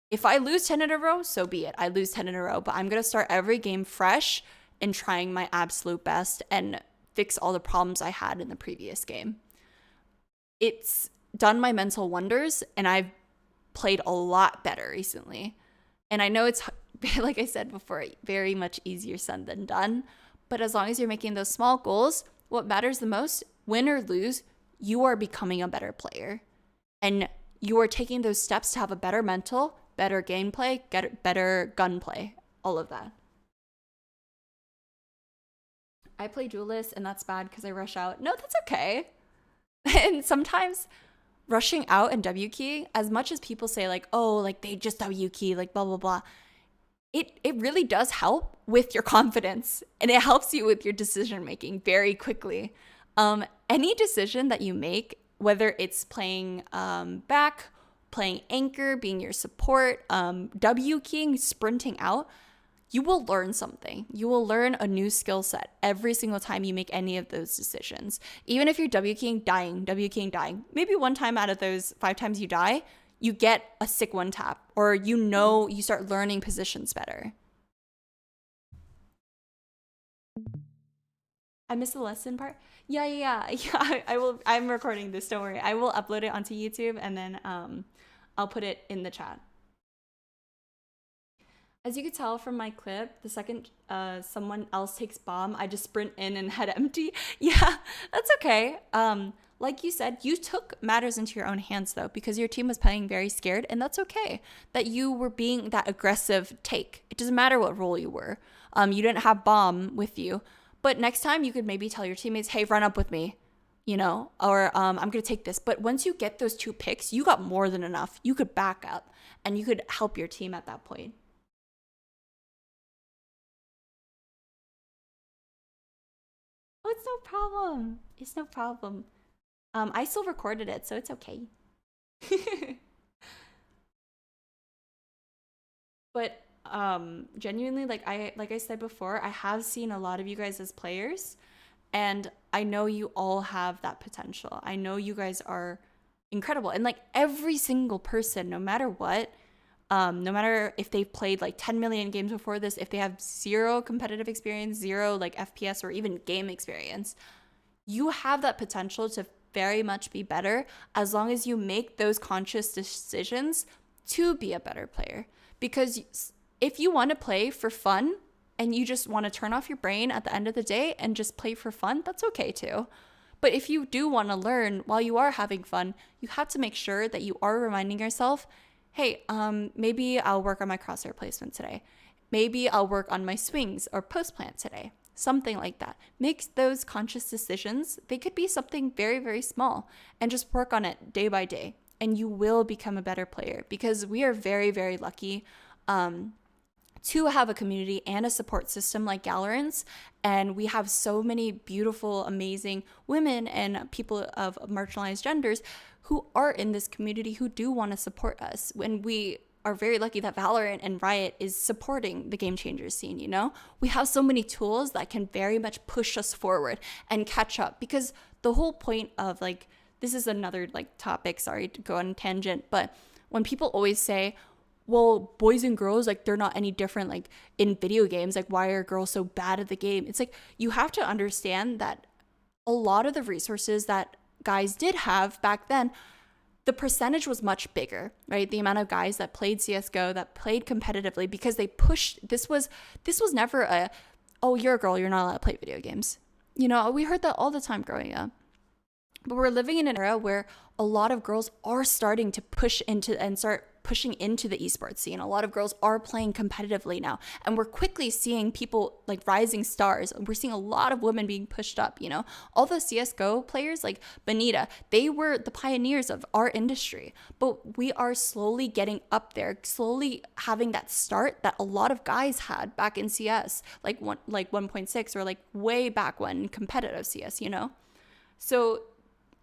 If I lose 10 in a row, so be it. I lose 10 in a row, but I'm going to start every game fresh and trying my absolute best and fix all the problems I had in the previous game. It's done my mental wonders, and I've played a lot better recently. And I know it's, like I said before, very much easier said than done, But as long as you're making those small goals, what matters the most, win or lose, you are becoming a better player. And you are taking those steps to have a better mental, better gameplay, better gunplay, all of that. I play duelist and that's bad because I rush out. No, that's okay. And sometimes rushing out and W key, as much as people say like, oh, like they just W key, like blah, blah, blah. It really does help with your confidence, and it helps you with your decision making very quickly. Any decision that you make, whether it's playing back, playing anchor, being your support, W keying, sprinting out, you will learn something. You will learn a new skill set every single time you make any of those decisions. Even if you're W keying, dying, W keying, dying, maybe one time out of those 5 times you die, you get a sick one tap, or you start learning positions better. I missed the lesson part. Yeah. I will. I'm recording this. Don't worry. I will upload it onto YouTube and then I'll put it in the chat. As you could tell from my clip, the second someone else takes bomb, I just sprint in and head empty. Yeah, that's okay. Like you said, you took matters into your own hands though, because your team was playing very scared, and that's okay. That you were being that aggressive take. It doesn't matter what role you were. You didn't have bomb with you, but next time you could maybe tell your teammates, hey, run up with me, or I'm going to take this. But once you get those 2 picks, you got more than enough. You could back up and you could help your team at that point. Oh, it's no problem. It's no problem. I still recorded it, so it's okay. But genuinely, like I said before, I have seen a lot of you guys as players, and I know you all have that potential. I know you guys are incredible, and like every single person, no matter what, no matter if they've played like 10 million games before this, if they have 0 competitive experience, 0 like FPS or even game experience, you have that potential to very much be better as long as you make those conscious decisions to be a better player. Because if you want to play for fun and you just want to turn off your brain at the end of the day and just play for fun, that's okay too. But if you do want to learn while you are having fun, you have to make sure that you are reminding yourself, hey, maybe I'll work on my crosshair placement today. Maybe I'll work on my swings or post plant today. Something like that. Make those conscious decisions. They could be something very, very small, and just work on it day by day. And you will become a better player, because we are very, very lucky to have a community and a support system like Galorants. And we have so many beautiful, amazing women and people of marginalized genders who are in this community who do want to support us. When we are very lucky that Valorant and Riot is supporting the Game Changers scene, We have so many tools that can very much push us forward and catch up, because the whole point of like, this is another like topic, sorry to go on a tangent, but when people always say, well, boys and girls, like they're not any different, like in video games, like why are girls so bad at the game? It's like, you have to understand that a lot of the resources that guys did have back then, the percentage was much bigger, right? The amount of guys that played CSGO, that played competitively, because they pushed, this was never a, oh, you're a girl, you're not allowed to play video games. We heard that all the time growing up. But we're living in an era where a lot of girls are starting to push into and start pushing into the esports scene. A lot of girls are playing competitively now, and we're quickly seeing people like rising stars. We're seeing a lot of women being pushed up, all those CSGO players like Benita, they were the pioneers of our industry, but we are slowly getting up there, slowly having that start that a lot of guys had back in CS, like 1.6 or like way back when competitive CS, So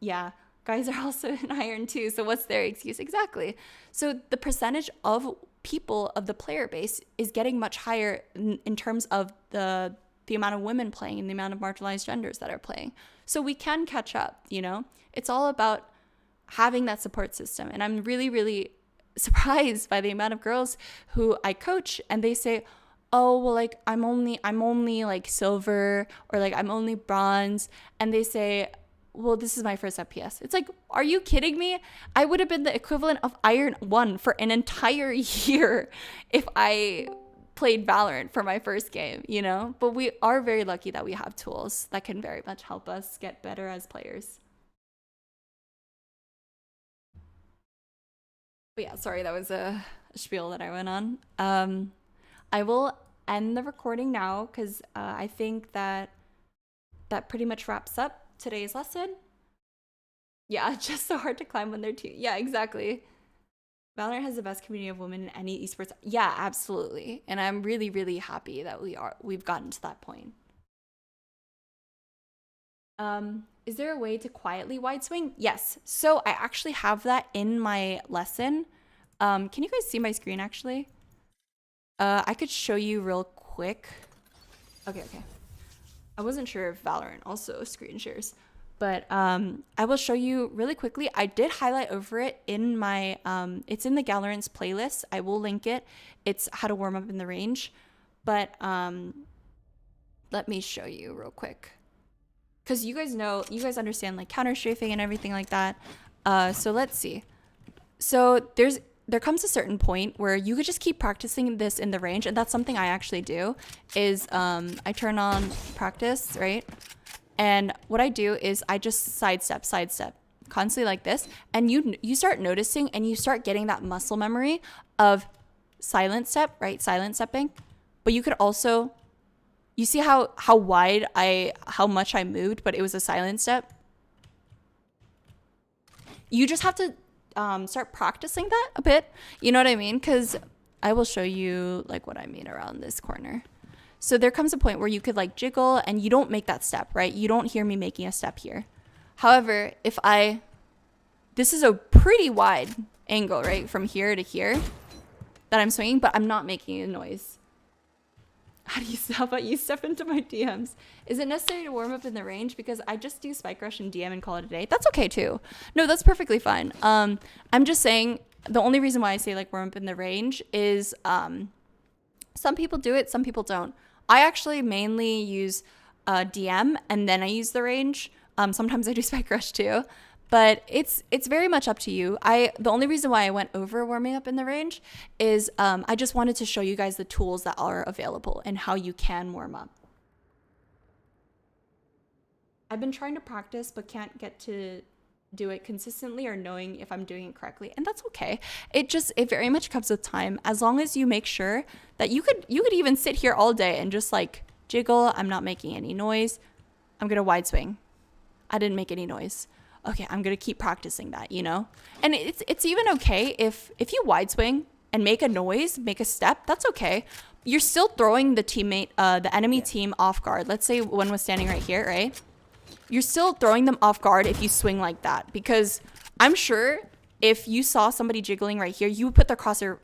yeah, guys are also in iron too. So what's their excuse? Exactly. So the percentage of people of the player base is getting much higher in terms of the amount of women playing and the amount of marginalized genders that are playing. So we can catch up, It's all about having that support system. And I'm really, really surprised by the amount of girls who I coach, and they say, oh, well, like I'm only like silver, or like I'm only bronze. And they say, well, this is my first FPS. It's like, are you kidding me? I would have been the equivalent of Iron 1 for an entire year if I played Valorant for my first game, you know? But we are very lucky that we have tools that can very much help us get better as players. But yeah, sorry, that was a spiel that I went on. I will end the recording now because I think that pretty much wraps up today's lesson. Yeah, it's just so hard to climb when they're two. Yeah, exactly. Valorant has the best community of women in any esports. Yeah, absolutely. And I'm really, really happy that we've gotten to that point. Is there a way to quietly wide swing? Yes. So I actually have that in my lesson. Can you guys see my screen actually? I could show you real quick. Okay. I wasn't sure if Valorant also screen shares, but I will show you really quickly. I did highlight over it in my, it's in the Galorants playlist. I will link it. It's how to warm up in the range. But let me show you real quick. Because you guys understand like counter strafing and everything like that. So let's see. So there comes a certain point where you could just keep practicing this in the range, and that's something I actually do, is I turn on practice, right? And what I do is I just sidestep, constantly like this, and you start noticing and you start getting that muscle memory of silent step, right? Silent stepping. But you could also, you see how wide how much I moved, but it was a silent step? You just have to start practicing that a bit, you know what I mean? Because I will show you like what I mean around this corner. So there comes a point where you could like jiggle and you don't make that step, right? You don't hear me making a step here. However, this is a pretty wide angle, right? From here to here that I'm swinging, but I'm not making a noise. How about you step into my DMs? Is it necessary to warm up in the range? Because I just do spike rush and DM and call it a day. That's okay too. No, that's perfectly fine. I'm just saying the only reason why I say like warm up in the range is some people do it, some people don't. I actually mainly use DM and then I use the range. Sometimes I do spike rush too. But it's very much up to you. The only reason why I went over warming up in the range is I just wanted to show you guys the tools that are available and how you can warm up. I've been trying to practice but can't get to do it consistently or knowing if I'm doing it correctly, and that's okay. It very much comes with time, as long as you make sure that you could even sit here all day and just like jiggle. I'm not making any noise. I'm gonna wide swing. I didn't make any noise. Okay, I'm gonna keep practicing that, you know? And it's even okay if you wide swing and make a noise, make a step, that's okay. You're still throwing the teammate, the enemy team off guard. Let's say one was standing right here, right? You're still throwing them off guard if you swing like that, because I'm sure if you saw somebody jiggling right here, you would put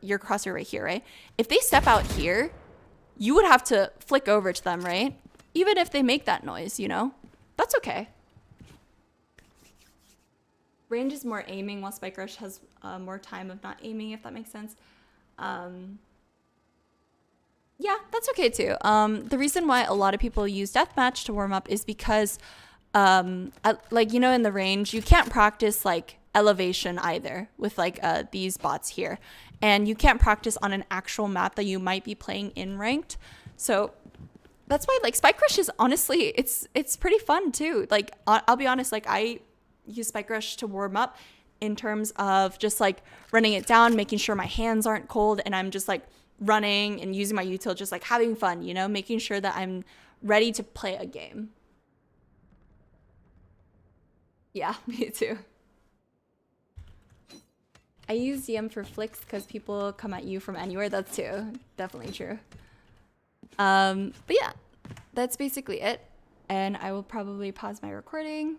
your crosshair right here, right? If they step out here, you would have to flick over to them, right? Even if they make that noise, you know? That's okay. Range is more aiming, while spike rush has more time of not aiming, if that makes sense. Yeah, that's okay too. The reason why a lot of people use deathmatch to warm up is because, like, you know, in the range, you can't practice like elevation either with like these bots here. And you can't practice on an actual map that you might be playing in ranked. So that's why like spike rush is honestly, it's pretty fun too. Like, I'll be honest, like I use spike rush to warm up in terms of just like running it down, making sure my hands aren't cold, and I'm just like running and using my util, just like having fun, you know, making sure that I'm ready to play a game. Yeah, me too. I use DM for flicks because people come at you from anywhere. That's too definitely true. But yeah, that's basically it. And I will probably pause my recording.